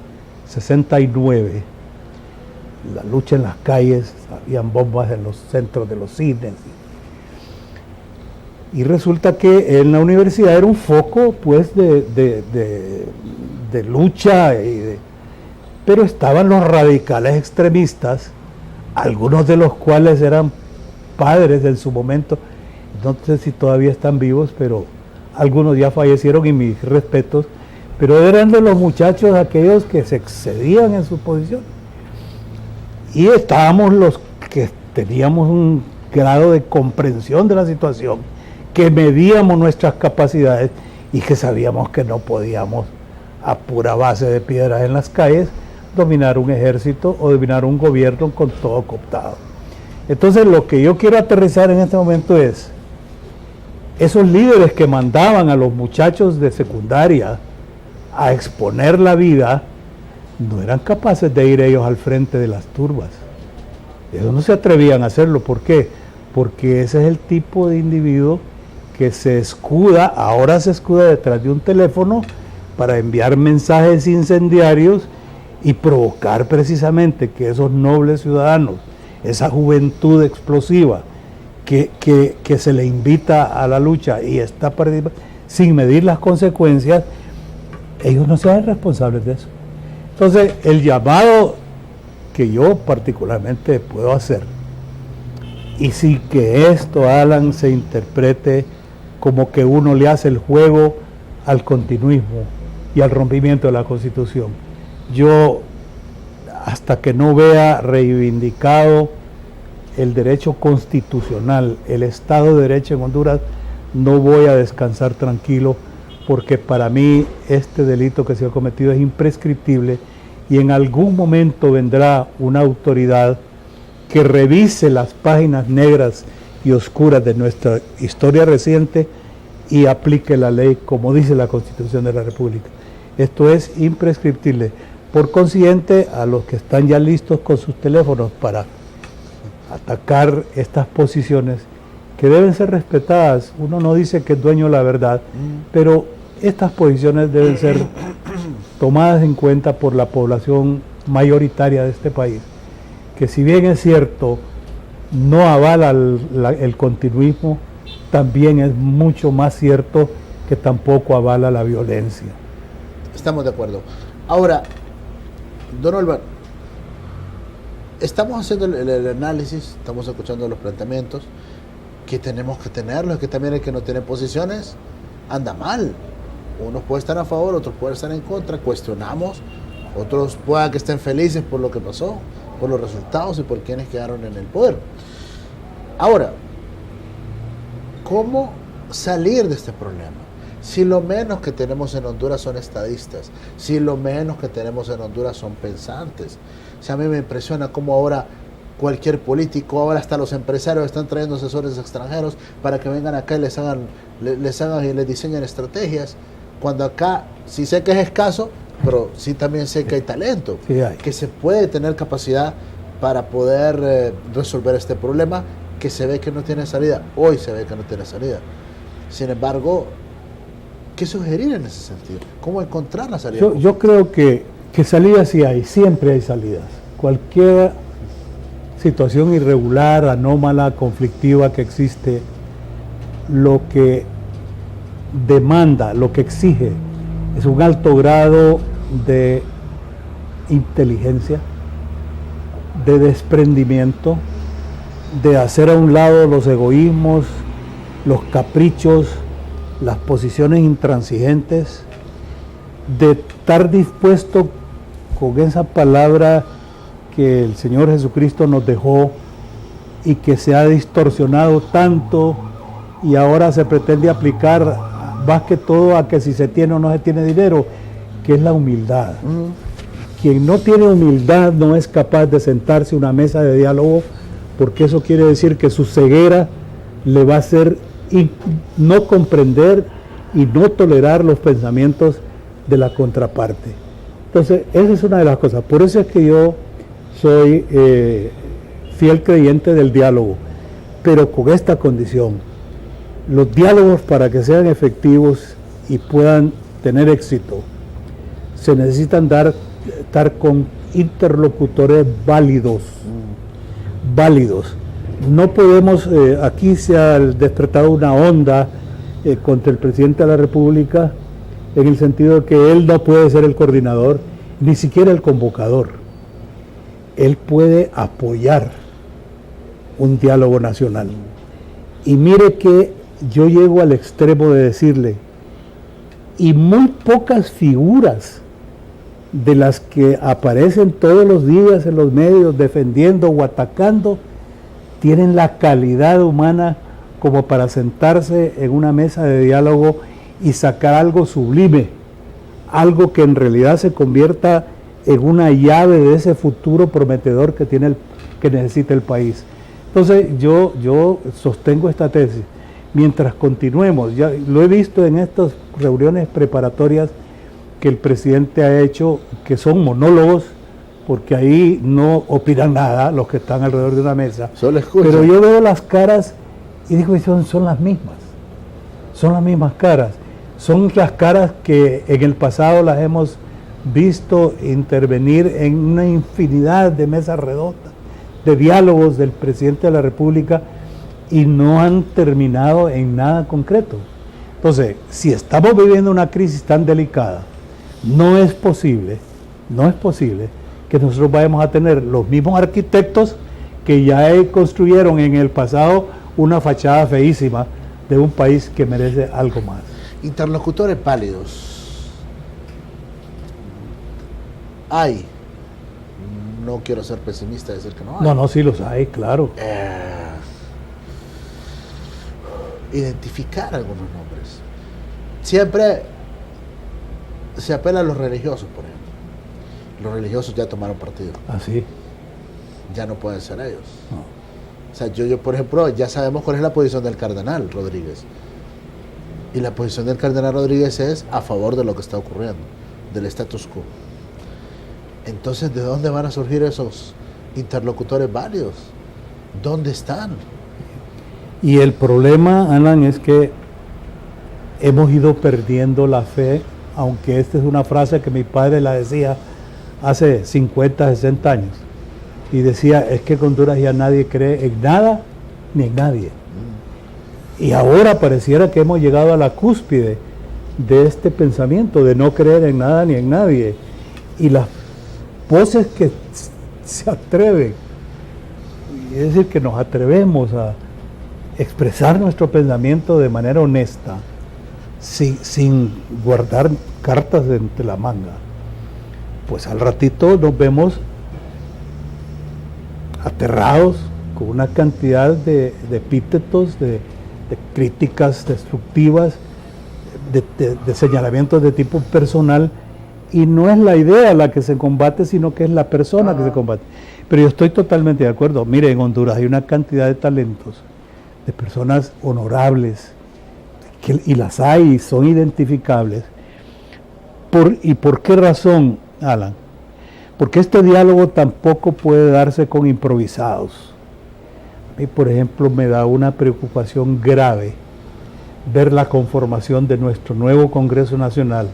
69, la lucha en las calles, habían bombas en los centros de los cines, y resulta que en la universidad era un foco pues de lucha, pero estaban los radicales extremistas, algunos de los cuales eran padres en su momento, no sé si todavía están vivos, pero algunos ya fallecieron, y mis respetos, pero eran de los muchachos aquellos que se excedían en su posición. Y estábamos los que teníamos un grado de comprensión de la situación, que medíamos nuestras capacidades y que sabíamos que no podíamos, a pura base de piedras en las calles, dominar un ejército o dominar un gobierno con todo cooptado. Entonces, lo que yo quiero aterrizar en este momento es, esos líderes que mandaban a los muchachos de secundaria a exponer la vida, no eran capaces de ir ellos al frente de las turbas. Ellos no se atrevían a hacerlo. ¿Por qué? Porque ese es el tipo de individuo que ahora se escuda detrás de un teléfono para enviar mensajes incendiarios y provocar precisamente que esos nobles ciudadanos, esa juventud explosiva que se le invita a la lucha y está participando sin medir las consecuencias, ellos no se hacen responsables de eso. Entonces, el llamado que yo particularmente puedo hacer, y sin que esto, Alan, se interprete como que uno le hace el juego al continuismo y al rompimiento de la Constitución. Yo, hasta que no vea reivindicado el derecho constitucional, el Estado de Derecho en Honduras, no voy a descansar tranquilo, porque para mí este delito que se ha cometido es imprescriptible, y en algún momento vendrá una autoridad que revise las páginas negras y oscuras de nuestra historia reciente y aplique la ley como dice la Constitución de la República. Esto es imprescriptible. Por consiguiente, a los que están ya listos con sus teléfonos para atacar estas posiciones, que deben ser respetadas, uno no dice que es dueño de la verdad, pero estas posiciones deben ser tomadas en cuenta por la población mayoritaria de este país, que si bien es cierto, no avala el continuismo, también es mucho más cierto que tampoco avala la violencia. Estamos de acuerdo. Ahora, don Olvar, estamos haciendo el análisis, estamos escuchando los planteamientos, que tenemos que tenerlos, que también el que no tiene posiciones anda mal. Unos pueden estar a favor, otros pueden estar en contra, cuestionamos, otros puedan que estén felices por lo que pasó, por los resultados y por quienes quedaron en el poder. Ahora, ¿cómo salir de este problema? Si lo menos que tenemos en Honduras son estadistas, si lo menos que tenemos en Honduras son pensantes. O sea, a mí me impresiona cómo ahora cualquier político, ahora hasta los empresarios están trayendo asesores extranjeros para que vengan acá y les hagan y les diseñen estrategias, cuando acá sí sé que es escaso, pero sí también sé que hay talento, sí hay. Que se puede tener capacidad para poder resolver este problema que se ve que no tiene salida. Hoy se ve que no tiene salida. Sin embargo, ¿qué sugerir en ese sentido? ¿Cómo encontrar la salida? Yo creo que salidas sí hay, siempre hay salidas. Cualquier situación irregular, anómala, conflictiva que existe, lo que demanda, lo que exige, es un alto grado de inteligencia, de desprendimiento, de hacer a un lado los egoísmos, los caprichos, las posiciones intransigentes, de estar dispuesto con esa palabra que el Señor Jesucristo nos dejó y que se ha distorsionado tanto y ahora se pretende aplicar más que todo a que si se tiene o no se tiene dinero, que es la humildad. Quien no tiene humildad no es capaz de sentarse a una mesa de diálogo, porque eso quiere decir que su ceguera le va a hacer no comprender y no tolerar los pensamientos de la contraparte. Entonces, esa es una de las cosas. Por eso es que yo soy fiel creyente del diálogo, pero con esta condición: los diálogos, para que sean efectivos y puedan tener éxito, se necesitan estar con interlocutores válidos. No podemos, aquí se ha despertado una onda contra el presidente de la República, en el sentido de que él no puede ser el coordinador, ni siquiera el convocador. Él puede apoyar un diálogo nacional. Y mire que yo llego al extremo de decirle, y muy pocas figuras de las que aparecen todos los días en los medios defendiendo o atacando, tienen la calidad humana como para sentarse en una mesa de diálogo y sacar algo sublime, algo que en realidad se convierta en una llave de ese futuro prometedor que necesita el país. Entonces yo sostengo esta tesis. Mientras continuemos, ya lo he visto en estas reuniones preparatorias que el presidente ha hecho, que son monólogos, porque ahí no opinan nada los que están alrededor de una mesa. Solo escuchan. Pero yo veo las caras y digo, son las mismas caras. Son las caras que en el pasado las hemos visto intervenir en una infinidad de mesas redondas, de diálogos del presidente de la República, y no han terminado en nada concreto. Entonces, si estamos viviendo una crisis tan delicada, no es posible que nosotros vayamos a tener los mismos arquitectos que ya construyeron en el pasado una fachada feísima de un país que merece algo más. Interlocutores válidos. Hay. No quiero ser pesimista y decir que no hay. No, sí los hay, claro. Identificar algunos nombres. Siempre se apela a los religiosos, por ejemplo. Los religiosos ya tomaron partido. Así. Ya no pueden ser ellos. No. O sea, yo, por ejemplo, ya sabemos cuál es la posición del cardenal Rodríguez. Y la posición del cardenal Rodríguez es a favor de lo que está ocurriendo, del status quo. Entonces, ¿de dónde van a surgir esos interlocutores válidos? ¿Dónde están? Y el problema, Alan, es que hemos ido perdiendo la fe, aunque esta es una frase que mi padre la decía hace 50, 60 años. Y decía, es que en Honduras ya nadie cree en nada ni en nadie. Y ahora pareciera que hemos llegado a la cúspide de este pensamiento de no creer en nada ni en nadie. Y las voces que se atreven, es decir, que nos atrevemos a expresar nuestro pensamiento de manera honesta, sin guardar cartas entre la manga, pues al ratito nos vemos aterrados con una cantidad de epítetos, de críticas destructivas, de señalamientos de tipo personal, y no es la idea la que se combate, sino que es la persona que se combate. Pero yo estoy totalmente de acuerdo. Mire, en Honduras hay una cantidad de talentos, de personas honorables, y las hay, y son identificables. ¿Y por qué razón, Alan? Porque este diálogo tampoco puede darse con improvisados. A mí, por ejemplo, me da una preocupación grave ver la conformación de nuestro nuevo Congreso Nacional.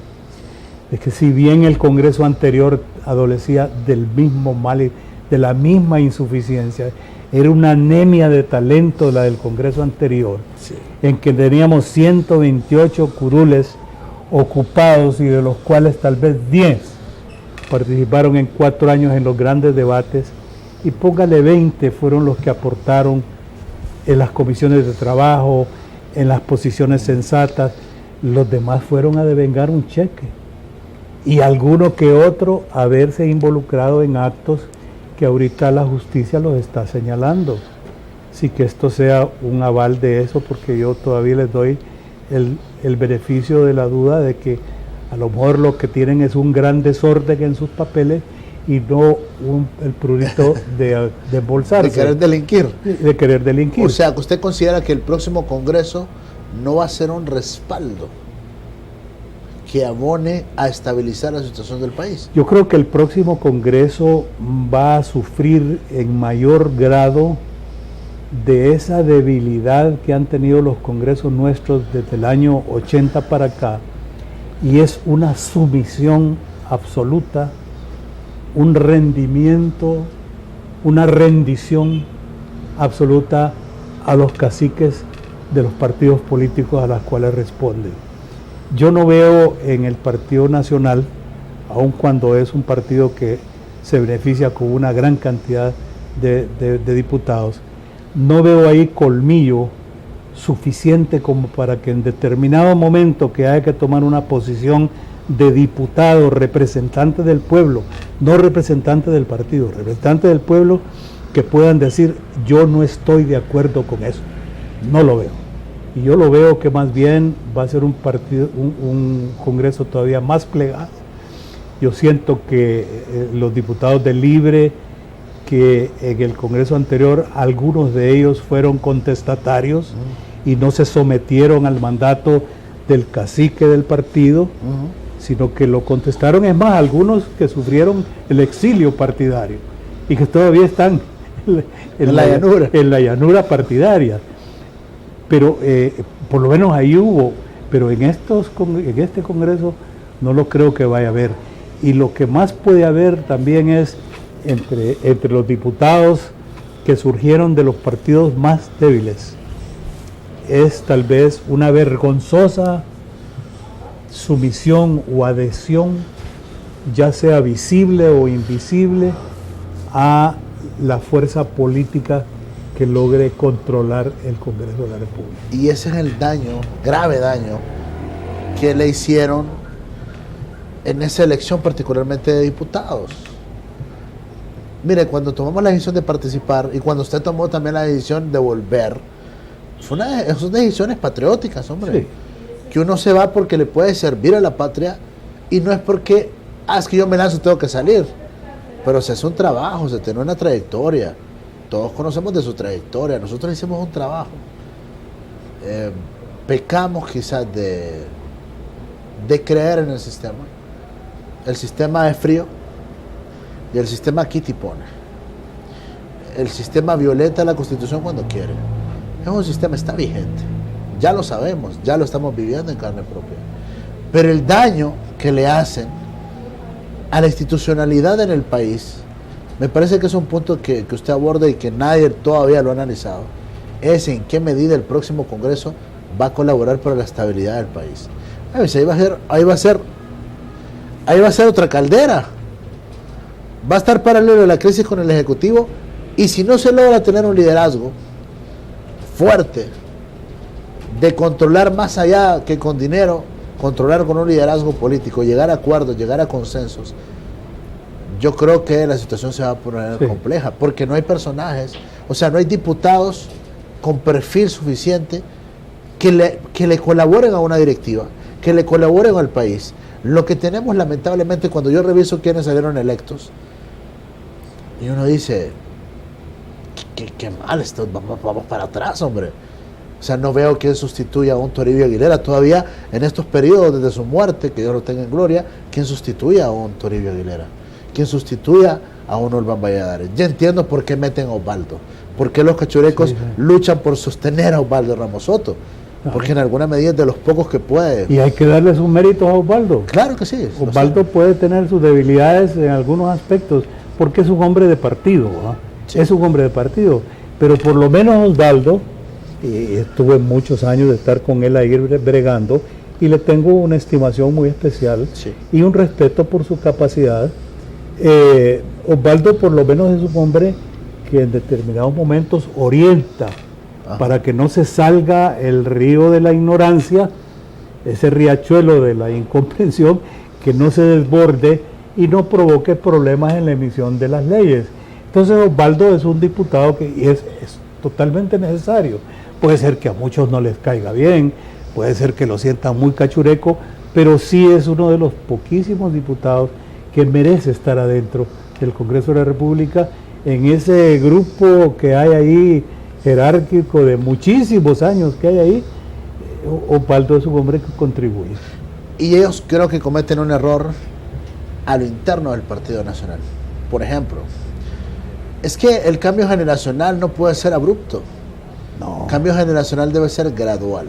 Es que si bien el Congreso anterior adolecía del mismo mal y de la misma insuficiencia, era una anemia de talento la del Congreso anterior, sí, en que teníamos 128 curules ocupados y de los cuales tal vez 10 participaron en 4 años en los grandes debates, y póngale 20 fueron los que aportaron en las comisiones de trabajo, en las posiciones sensatas. Los demás fueron a devengar un cheque, y alguno que otro haberse involucrado en actos que ahorita la justicia los está señalando. Así que esto sea un aval de eso, porque yo todavía les doy el beneficio de la duda de que a lo mejor lo que tienen es un gran desorden en sus papeles y no el prurito de embolsarse. De querer delinquir. De querer delinquir. O sea, que usted considera que el próximo Congreso no va a ser un respaldo que abone a estabilizar la situación del país. Yo creo que el próximo Congreso va a sufrir en mayor grado de esa debilidad que han tenido los congresos nuestros desde el año 80 para acá, y es una sumisión absoluta, un rendimiento, una rendición absoluta a los caciques de los partidos políticos a los cuales responden. Yo no veo en el Partido Nacional, aun cuando es un partido que se beneficia con una gran cantidad de diputados, no veo ahí colmillo suficiente como para que en determinado momento que haya que tomar una posición de diputado, representante del pueblo, no representante del partido, representante del pueblo, que puedan decir yo no estoy de acuerdo con eso. No lo veo. Y yo lo veo que más bien va a ser un congreso todavía más plegado. Yo siento que los diputados del Libre, que en el congreso anterior algunos de ellos fueron contestatarios y no se sometieron al mandato del cacique del partido, sino que lo contestaron. Es más, algunos que sufrieron el exilio partidario y que todavía están en la llanura partidaria. Pero por lo menos ahí hubo, pero en este Congreso no lo creo que vaya a haber. Y lo que más puede haber también es entre los diputados que surgieron de los partidos más débiles, es tal vez una vergonzosa sumisión o adhesión, ya sea visible o invisible, a la fuerza política que logre controlar el Congreso de la República. Y ese es el daño, grave daño, que le hicieron en esa elección, particularmente de diputados. Mire, cuando tomamos la decisión de participar y cuando usted tomó también la decisión de volver, son decisiones patrióticas, hombre. Sí. Que uno se va porque le puede servir a la patria y no es porque, es que yo me lanzo, tengo que salir. Pero se hace un trabajo, se tiene una trayectoria. Todos conocemos de su trayectoria, nosotros hicimos un trabajo. Pecamos quizás de creer en el sistema. El sistema es frío y el sistema aquí te pone. El sistema violenta la Constitución cuando quiere. Es un sistema, está vigente. Ya lo sabemos, ya lo estamos viviendo en carne propia. Pero el daño que le hacen a la institucionalidad en el país, me parece que es un punto que usted aborda y que nadie todavía lo ha analizado, es en qué medida el próximo Congreso va a colaborar para la estabilidad del país. Ahí va a ser otra caldera. Va a estar paralelo a la crisis con el Ejecutivo, y si no se logra tener un liderazgo fuerte de controlar más allá que con dinero, controlar con un liderazgo político, llegar a acuerdos, llegar a consensos, yo creo que la situación se va a poner compleja, porque no hay personajes, o sea, no hay diputados con perfil suficiente que le colaboren a una directiva, que le colaboren al país. Lo que tenemos, lamentablemente, cuando yo reviso quiénes salieron electos, y uno dice, qué mal, esto, vamos para atrás, hombre. O sea, no veo quién sustituya a un Toribio Aguilera todavía en estos periodos desde su muerte, que Dios lo tenga en gloria. ¿Quién sustituya a un Toribio Aguilera? ¿Quién sustituya a un Olvan Valladares? Ya entiendo por qué meten a Osvaldo, por qué los cachurecos luchan por sostener a Osvaldo Ramos Soto, porque en alguna medida es de los pocos que puede. Y hay que darle sus méritos a Osvaldo. Claro que sí. Osvaldo puede tener sus debilidades en algunos aspectos, porque es un hombre de partido, ¿no? Sí. Es un hombre de partido, pero por lo menos Osvaldo, y estuve muchos años de estar con él ahí bregando, y le tengo una estimación muy especial y un respeto por su capacidad. Osvaldo por lo menos es un hombre que en determinados momentos orienta para que no se salga el río de la ignorancia, ese riachuelo de la incomprensión, que no se desborde y no provoque problemas en la emisión de las leyes. Entonces Osvaldo es un diputado que es totalmente necesario. Puede ser que a muchos no les caiga bien, puede ser que lo sientan muy cachureco, pero sí es uno de los poquísimos diputados que merece estar adentro del Congreso de la República, en ese grupo que hay ahí, jerárquico de muchísimos años que hay ahí. Osvaldo es un hombre que contribuye. Y ellos creo que cometen un error a lo interno del Partido Nacional. Por ejemplo, es que el cambio generacional no puede ser abrupto. No. El cambio generacional debe ser gradual.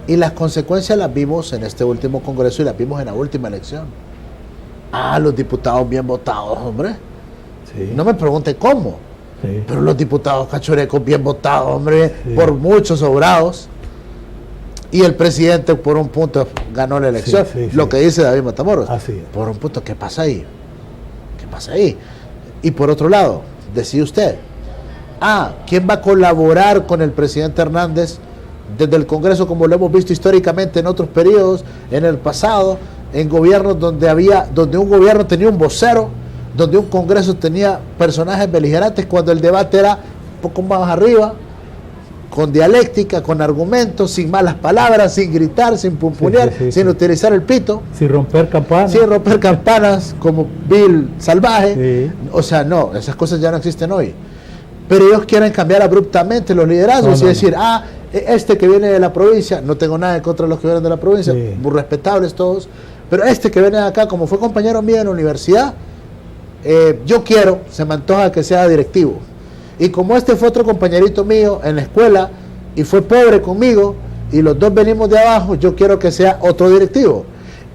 Y las consecuencias las vimos en este último Congreso y las vimos en la última elección. Los diputados bien votados, hombre. Sí. No me pregunte cómo. Sí. Pero los diputados cachurecos bien votados, hombre, por muchos sobrados. Y el presidente por un punto ganó la elección. Lo que dice David Matamoros. Así es. Por un punto, ¿qué pasa ahí? ¿Qué pasa ahí? Y por otro lado, decide usted, ¿quién va a colaborar con el presidente Hernández desde el Congreso, como lo hemos visto históricamente en otros periodos, en el pasado, en gobiernos donde un gobierno tenía un vocero, donde un Congreso tenía personajes beligerantes, cuando el debate era un poco más arriba, con dialéctica, con argumentos, sin malas palabras, sin gritar, sin pumpunear, sin utilizar el pito, sin romper campanas, como Bill salvaje. O sea, no, esas cosas ya no existen hoy. Pero ellos quieren cambiar abruptamente los liderazgos y decir, este que viene de la provincia, no tengo nada en contra de los que vienen de la provincia, muy respetables todos, pero este que viene de acá, como fue compañero mío en la universidad, yo quiero, se me antoja que sea directivo. Y como este fue otro compañerito mío en la escuela y fue pobre conmigo y los dos venimos de abajo, yo quiero que sea otro directivo.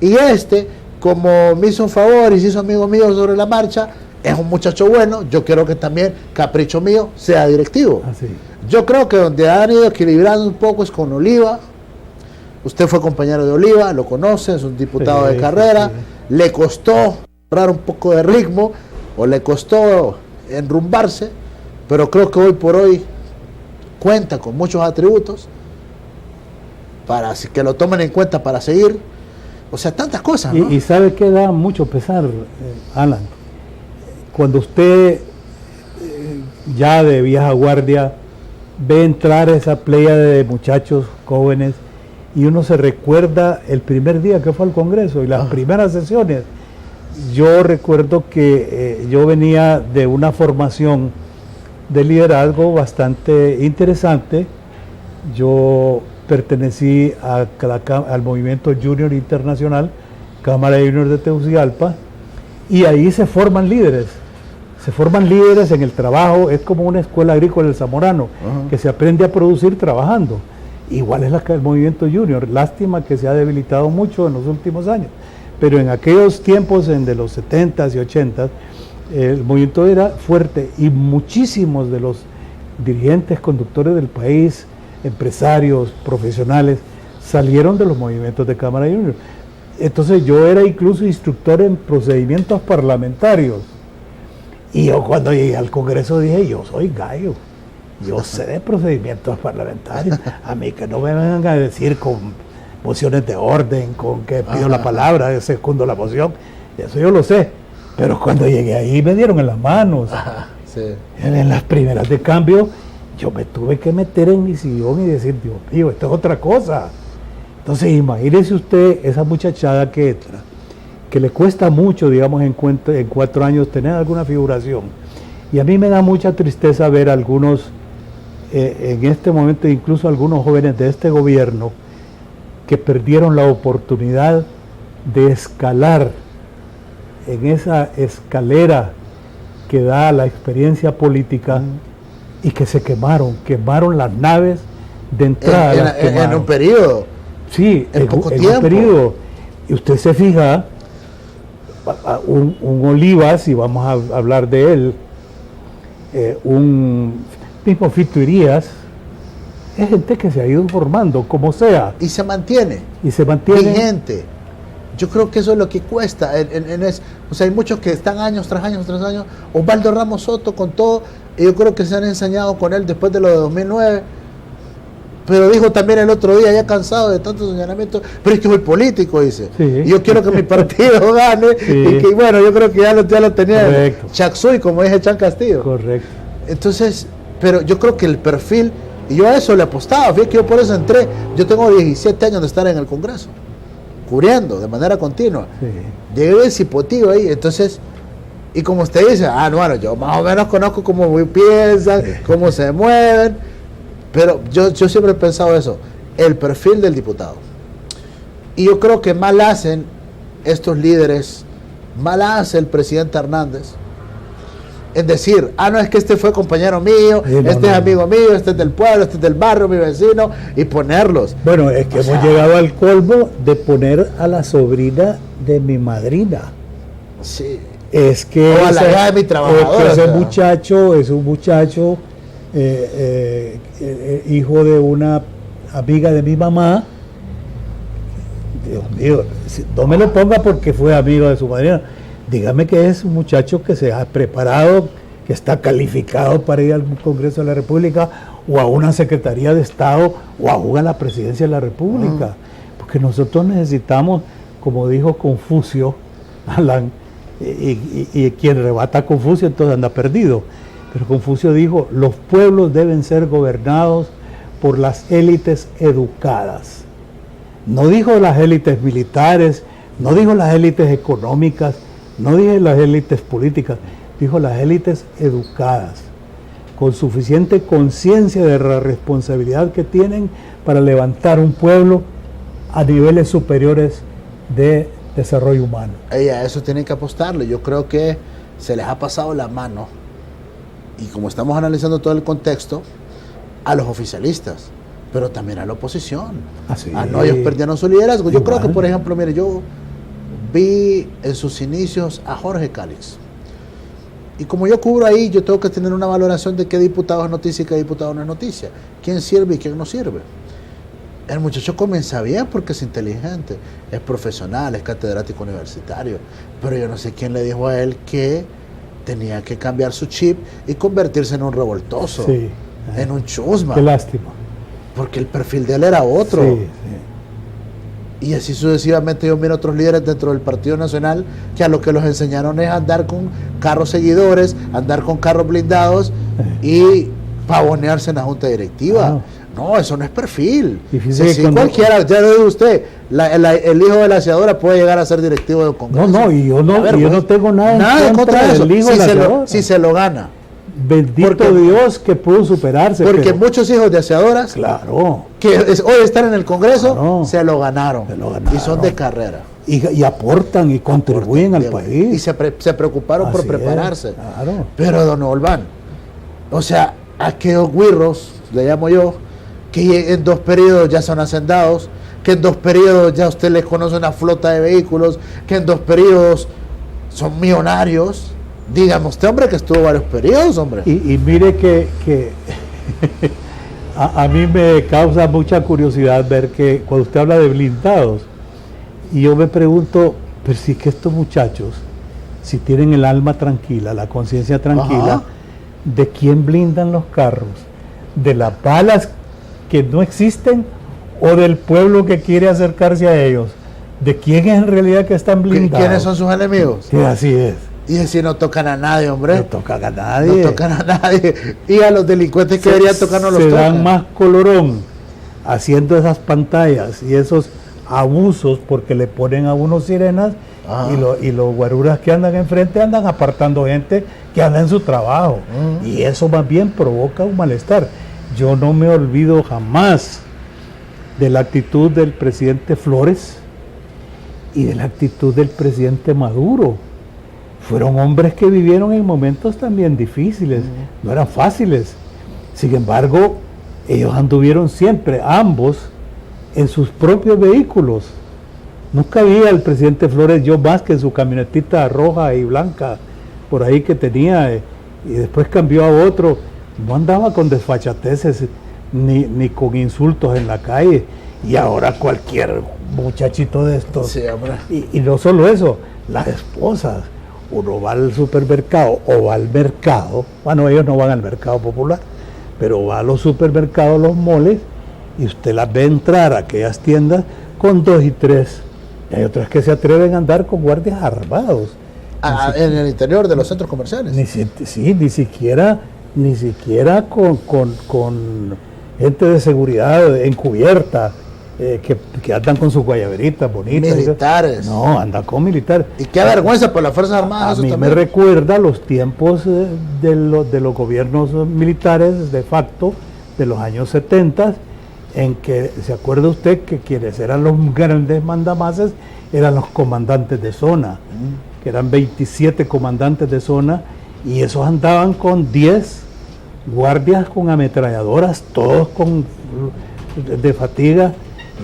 Y este, como me hizo un favor y se hizo amigo mío sobre la marcha, es un muchacho bueno, yo quiero que también, capricho mío, sea directivo. Así. Yo creo que donde han ido equilibrando un poco es con Oliva. Usted fue compañero de Oliva, lo conoce, es un diputado de carrera. Le costó agarrar un poco de ritmo o le costó enrumbarse, pero creo que hoy por hoy cuenta con muchos atributos para que lo tomen en cuenta para seguir. O sea, tantas cosas, ¿no? Y sabe que da mucho pesar, Alan, cuando usted ya de vieja guardia ve entrar esa playa de muchachos jóvenes y uno se recuerda el primer día que fue al Congreso y las primeras sesiones. Yo recuerdo que yo venía de una formación de liderazgo bastante interesante. Yo pertenecí al movimiento Junior Internacional, Cámara de Juniors de Tegucigalpa, y ahí se forman líderes. Se forman líderes en el trabajo, es como una escuela agrícola del Zamorano, que se aprende a producir trabajando. Igual es el movimiento Junior, lástima que se ha debilitado mucho en los últimos años, pero en aquellos tiempos, de los 70s y 80s, el movimiento era fuerte y muchísimos de los dirigentes, conductores del país, empresarios, profesionales, salieron de los movimientos de Cámara Junior. Entonces yo era incluso instructor en procedimientos parlamentarios. Y yo cuando llegué al Congreso dije, yo soy gallo, yo sé de procedimientos parlamentarios, a mí que no me vengan a decir con mociones de orden, con que pido la palabra, secundo la moción, eso yo lo sé. Pero cuando llegué ahí me dieron en las manos. Ajá, sí. En las primeras de cambio, yo me tuve que meter en mi sillón y decir, Dios mío, esto es otra cosa. Entonces, imagínese usted esa muchachada que entra, que le cuesta mucho, digamos, en 4 años tener alguna figuración. Y a mí me da mucha tristeza ver algunos, en este momento, incluso algunos jóvenes de este gobierno, que perdieron la oportunidad de escalar en esa escalera que da la experiencia política y que se quemaron las naves de entrada. En un periodo. Sí, en poco tiempo. Un periodo. Y usted se fija, un Olivas, y vamos a hablar de él, un mismo Fito Irías, es gente que se ha ido formando, como sea. Y se mantiene. Vigente. Yo creo que eso es lo que cuesta. O sea, hay muchos que están años tras años tras años. Osvaldo Ramos Soto con todo, y yo creo que se han ensañado con él después de lo de 2009. Pero dijo también el otro día, ya cansado de tantos señalamientos, pero es que soy político, dice. Sí. Y yo quiero que mi partido gane. Sí. Y que bueno, yo creo que ya lo tenía Chaxuy, como dije Chan Castillo. Correcto. Entonces, pero yo creo que el perfil, y yo a eso le apostaba, fíjate que yo por eso entré. Yo tengo 17 años de estar en el Congreso, cubriendo de manera continua. Sí. Llegué de cipotillo ahí, entonces, y como usted dice, bueno, yo más o menos conozco cómo piensan, sí, cómo se mueven. Pero yo siempre he pensado eso, el perfil del diputado. Y yo creo que mal hacen estos líderes, mal hace el presidente Hernández en decir, no, es que este fue compañero mío, sí, es amigo mío, este es del pueblo, este es del barrio, mi vecino, y ponerlos. Bueno, es que hemos llegado al colmo de poner a la sobrina de mi madrina. Sí. Es que o a la hija de mi trabajadora. Ese muchacho es un muchacho... hijo de una amiga de mi mamá. Dios mío, no me lo ponga porque fue amigo de su madrina, dígame que es un muchacho que se ha preparado, que está calificado para ir al Congreso de la República o a una Secretaría de Estado o a la Presidencia de la República, porque nosotros necesitamos, como dijo Confucio, Alan, y quien rebata a Confucio entonces anda perdido. Pero Confucio dijo, los pueblos deben ser gobernados por las élites educadas. No dijo las élites militares, no dijo las élites económicas, no dijo las élites políticas, dijo las élites educadas, con suficiente conciencia de la responsabilidad que tienen para levantar un pueblo a niveles superiores de desarrollo humano. A eso tienen que apostarle. Yo creo que se les ha pasado la mano, y como estamos analizando todo el contexto, a los oficialistas, pero también a la oposición. No, ellos perdieron su liderazgo. Yo creo que, por ejemplo, mire, yo vi en sus inicios a Jorge Calix, y como yo cubro ahí, yo tengo que tener una valoración de qué diputado es noticia y qué diputado no es noticia, quién sirve y quién no sirve. El muchacho comienza bien porque es inteligente, es profesional, es catedrático universitario, pero yo no sé quién le dijo a él que tenía que cambiar su chip y convertirse en un revoltoso, sí, en un chusma. Qué lástima. Porque el perfil de él era otro. Sí, sí. Y así sucesivamente yo miro otros líderes dentro del Partido Nacional que a lo que los enseñaron es andar con carros seguidores, andar con carros blindados y pavonearse en la junta directiva. No, eso no es perfil. Si cualquiera, ya lo dijo usted, el hijo de la aseadora puede llegar a ser directivo del Congreso. Yo no tengo nada en contra del hijo de la aseadora. Si se lo gana. Bendito Dios que pudo superarse. Porque muchos hijos de aseadoras, que hoy están en el Congreso, se lo ganaron. Y son de carrera. Y aportan y contribuyen al país. Y se preocuparon por prepararse. Pero don Olván, o sea, aquellos guirros, le llamo yo, que en 2 periodos ya son hacendados, que en 2 periodos ya usted les conoce una flota de vehículos, que en 2 periodos son millonarios. Dígame usted, hombre, que estuvo varios periodos, hombre. Y mire que a mí me causa mucha curiosidad ver que cuando usted habla de blindados, y yo me pregunto, pero si es que estos muchachos, si tienen el alma tranquila, la conciencia tranquila, ¿de quién blindan los carros? ¿De las balas que no existen o del pueblo que quiere acercarse a ellos? ¿De quién es en realidad que están blindados? ¿Quiénes son sus enemigos? Sí, así es. Y así no tocan a nadie, hombre. No tocan a nadie. No tocan a nadie. Y a los delincuentes que deberían tocar no los tocan. Se dan más colorón haciendo esas pantallas y esos abusos porque le ponen a unos sirenas y los guaruras que andan enfrente andan apartando gente que anda en su trabajo. Y eso más bien provoca un malestar. Yo no me olvido jamás de la actitud del presidente Flores y de la actitud del presidente Maduro. Fueron hombres que vivieron en momentos también difíciles, no eran fáciles. Sin embargo, ellos anduvieron siempre, ambos, en sus propios vehículos. Nunca vi al presidente Flores yo más que en su camionetita roja y blanca, por ahí que tenía, y después cambió a otro. No andaba con desfachateces ni con insultos en la calle. Y ahora cualquier muchachito de estos. Sí, y no solo eso, las esposas. Uno va al supermercado o va al mercado, bueno, ellos no van al mercado popular, pero va a los supermercados, los moles, y usted las ve entrar a aquellas tiendas con 2 y 3. Y hay otras que se atreven a andar con guardias armados. En el interior de los centros comerciales. Ni siquiera con gente de seguridad encubierta. Que andan con sus guayaberitas bonitas. Militares. No, andan con militares. Y qué vergüenza por las Fuerzas Armadas. A mí me recuerda los tiempos de los gobiernos militares de facto de los años 70, en que, ¿se acuerda usted que quienes eran los grandes mandamases eran los comandantes de zona? Que eran 27 comandantes de zona, y esos andaban con 10 guardias con ametralladoras, todos de fatiga.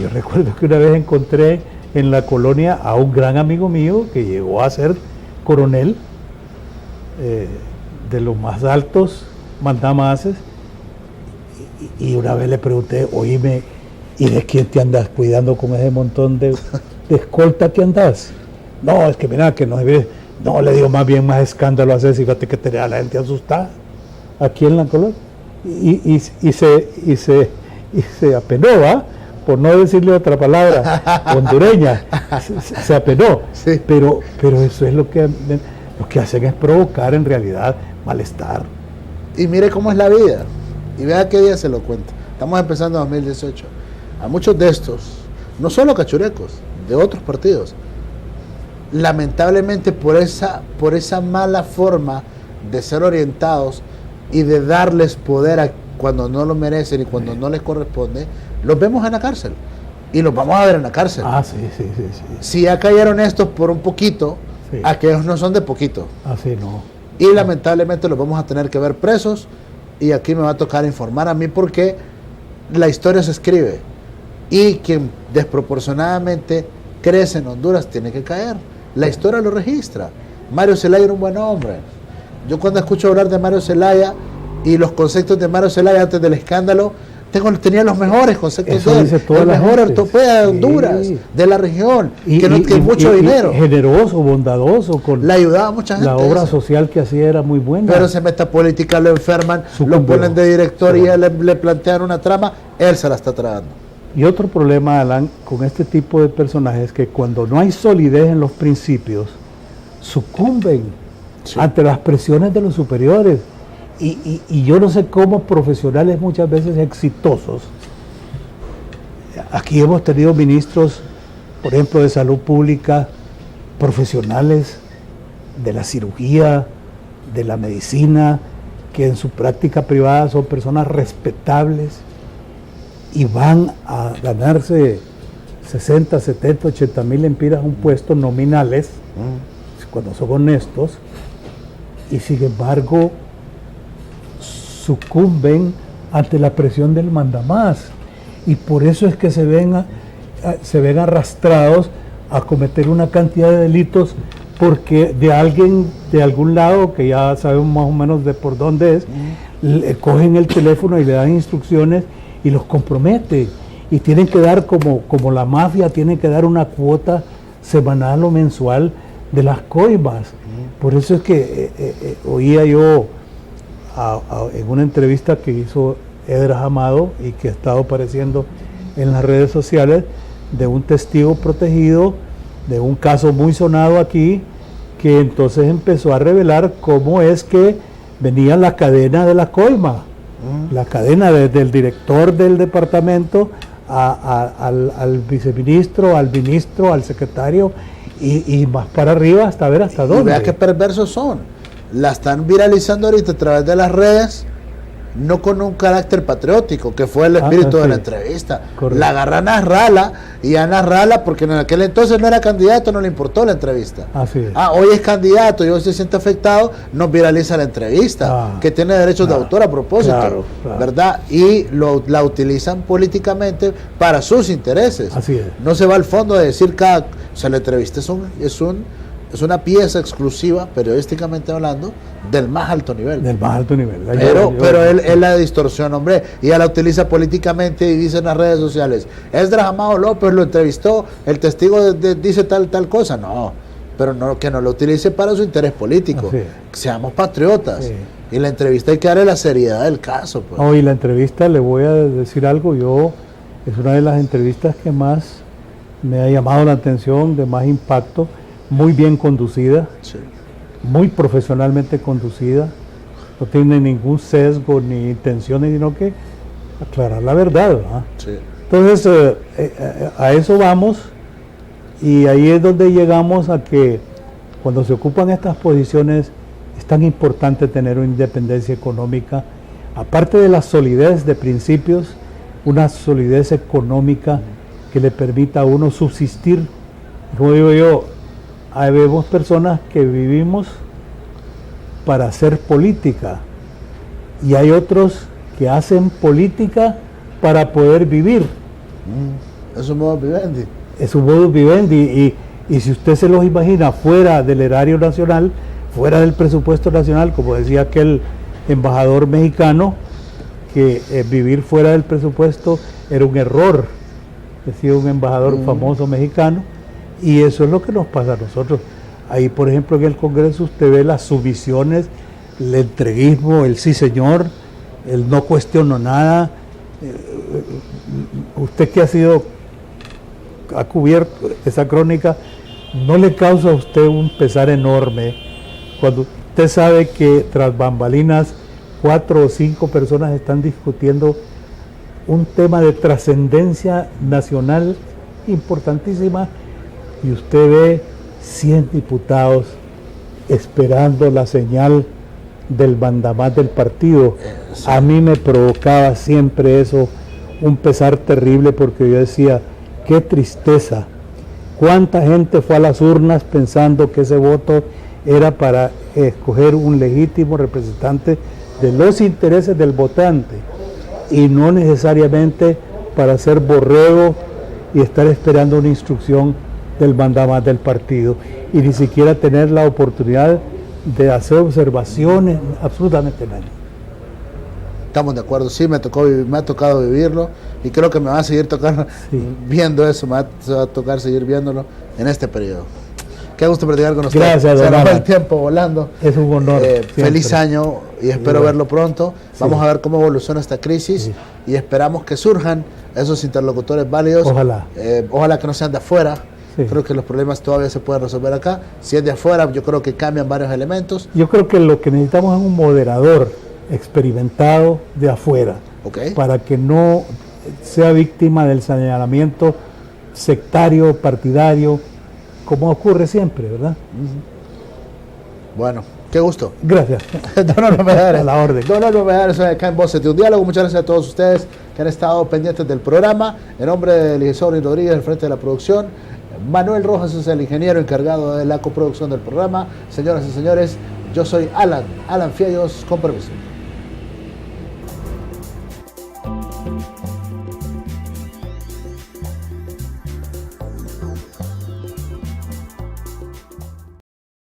Yo recuerdo que una vez encontré en la colonia a un gran amigo mío que llegó a ser coronel de los más altos mandamases, y una vez le pregunté, oíme, ¿y de quién te andas cuidando con ese montón de escolta que andas? No, es que mira, que no le digo, más escándalo haces, fíjate que tenía a la gente asustada aquí en la colonia, y se apenó, ¿va? Por no decirle otra palabra hondureña, se apenó. Sí. Pero eso es lo que hacen es provocar en realidad malestar. Y mire cómo es la vida. Y vea qué día se lo cuento. Estamos empezando 2018. A muchos de estos, no solo cachurecos, de otros partidos, lamentablemente por esa mala forma de ser orientados y de darles poder cuando no lo merecen y cuando no les corresponde, los vemos en la cárcel y los vamos a ver en la cárcel. Sí. Si ya cayeron estos por un poquito, sí, aquellos no son de poquito. Así no. Y lamentablemente los vamos a tener que ver presos, y aquí me va a tocar informar a mí porque la historia se escribe y quien desproporcionadamente crece en Honduras tiene que caer. La historia lo registra. Mario Zelaya era un buen hombre. Yo cuando escucho hablar de Mario Zelaya y los conceptos de Mario Zelaya antes del escándalo, tenía los mejores conceptos de él, el mejor ortopeda de Honduras, de la región, que no tiene mucho dinero. Generoso, bondadoso, le ayudaba a mucha gente. La obra social que hacía era muy buena. Pero se mete a política, lo enferman, lo ponen de director y le plantean una trama, él se la está tragando. Y otro problema, Alan, con este tipo de personajes es que cuando no hay solidez en los principios, sucumben ante las presiones de los superiores. Y yo no sé cómo profesionales muchas veces exitosos. Aquí hemos tenido ministros, por ejemplo, de salud pública, profesionales de la cirugía, de la medicina, que en su práctica privada son personas respetables y van a ganarse 60, 70, 80 mil lempiras un puesto nominales, cuando son honestos, y sin embargo sucumben ante la presión del mandamás, y por eso es que se ven arrastrados a cometer una cantidad de delitos, porque de alguien de algún lado, que ya sabemos más o menos de por dónde es, le cogen el teléfono y le dan instrucciones y los compromete, y tienen que dar como la mafia, tienen que dar una cuota semanal o mensual de las coimas. Por eso es que oía yo en una entrevista que hizo Edras Amado y que ha estado apareciendo en las redes sociales, de un testigo protegido de un caso muy sonado aquí, que entonces empezó a revelar cómo es que venía la cadena de la coima, la cadena desde el director del departamento al viceministro, al ministro, al secretario y más para arriba hasta ver hasta dónde. Y vea qué perversos son. La están viralizando ahorita a través de las redes, no con un carácter patriótico, que fue el espíritu de la entrevista. Correcto. La agarra a narrarla y a narrarla porque en aquel entonces no era candidato, no le importó la entrevista. Así es. Hoy es candidato y hoy se siente afectado, nos viraliza la entrevista, que tiene derechos de autor a propósito, claro. ¿verdad? Y la utilizan políticamente para sus intereses. Así es. No se va al fondo de decir o sea, la entrevista es una pieza exclusiva, periodísticamente hablando, del más alto nivel. Del más alto nivel. Pero él la distorsiona, hombre, y ella la utiliza políticamente y dice en las redes sociales, Esdras Amado López lo entrevistó, el testigo dice tal cosa. No, pero no, que no lo utilice para su interés político. Seamos patriotas. Sí. Y la entrevista hay que darle la seriedad del caso. Pues. No, y la entrevista, le voy a decir algo, es una de las entrevistas que más me ha llamado la atención, de más impacto, muy bien conducida, sí, muy profesionalmente conducida, no tiene ningún sesgo ni intenciones, sino que aclarar la verdad, ¿verdad? Sí. Entonces, a eso vamos, y ahí es donde llegamos a que cuando se ocupan estas posiciones es tan importante tener una independencia económica, aparte de la solidez de principios, una solidez económica que le permita a uno subsistir. Como digo yo, vemos personas que vivimos para hacer política y hay otros que hacen política para poder vivir. Es un modus vivendi. Es un modus vivendi y si usted se los imagina fuera del erario nacional, fuera del presupuesto nacional, como decía aquel embajador mexicano, que vivir fuera del presupuesto era un error, decía un embajador famoso mexicano. Y eso es lo que nos pasa a nosotros. Ahí, por ejemplo, en el Congreso usted ve las sumisiones, el entreguismo, el sí señor, el no cuestiono nada. Usted que ha cubierto esa crónica, ¿no le causa a usted un pesar enorme cuando usted sabe que tras bambalinas 4 o 5 personas están discutiendo un tema de trascendencia nacional importantísima? Y usted ve 100 diputados esperando la señal del mandamás del partido. Sí. A mí me provocaba siempre eso, un pesar terrible, porque yo decía, qué tristeza, cuánta gente fue a las urnas pensando que ese voto era para escoger un legítimo representante de los intereses del votante y no necesariamente para ser borrego y estar esperando una instrucción del mandamás del partido y ni siquiera tener la oportunidad de hacer observaciones, absolutamente nada. Estamos de acuerdo, sí, me ha tocado vivirlo y creo que me va a seguir viendo eso, me va a tocar seguir viéndolo en este periodo. Qué gusto platicar con usted. Gracias, se nos va el tiempo volando. Es un honor. Feliz año y espero verlo pronto. Vamos a ver cómo evoluciona esta crisis y esperamos que surjan esos interlocutores válidos. Ojalá. Ojalá que no sean de afuera. Sí. Creo que los problemas todavía se pueden resolver acá. Si es de afuera, yo creo que cambian varios elementos. Yo creo que lo que necesitamos es un moderador experimentado de afuera, para que no sea víctima del señalamiento sectario, partidario, como ocurre siempre, ¿verdad? Bueno, qué gusto. Gracias. Don Olmedares. A la orden. Don Olmedares, acá en Voces de un Diálogo. Muchas gracias a todos ustedes que han estado pendientes del programa. En nombre de Ligesor y Rodríguez, al frente de la producción, Manuel Rojas es el ingeniero encargado de la coproducción del programa. Señoras y señores, yo soy Alan Fiallos, con permiso.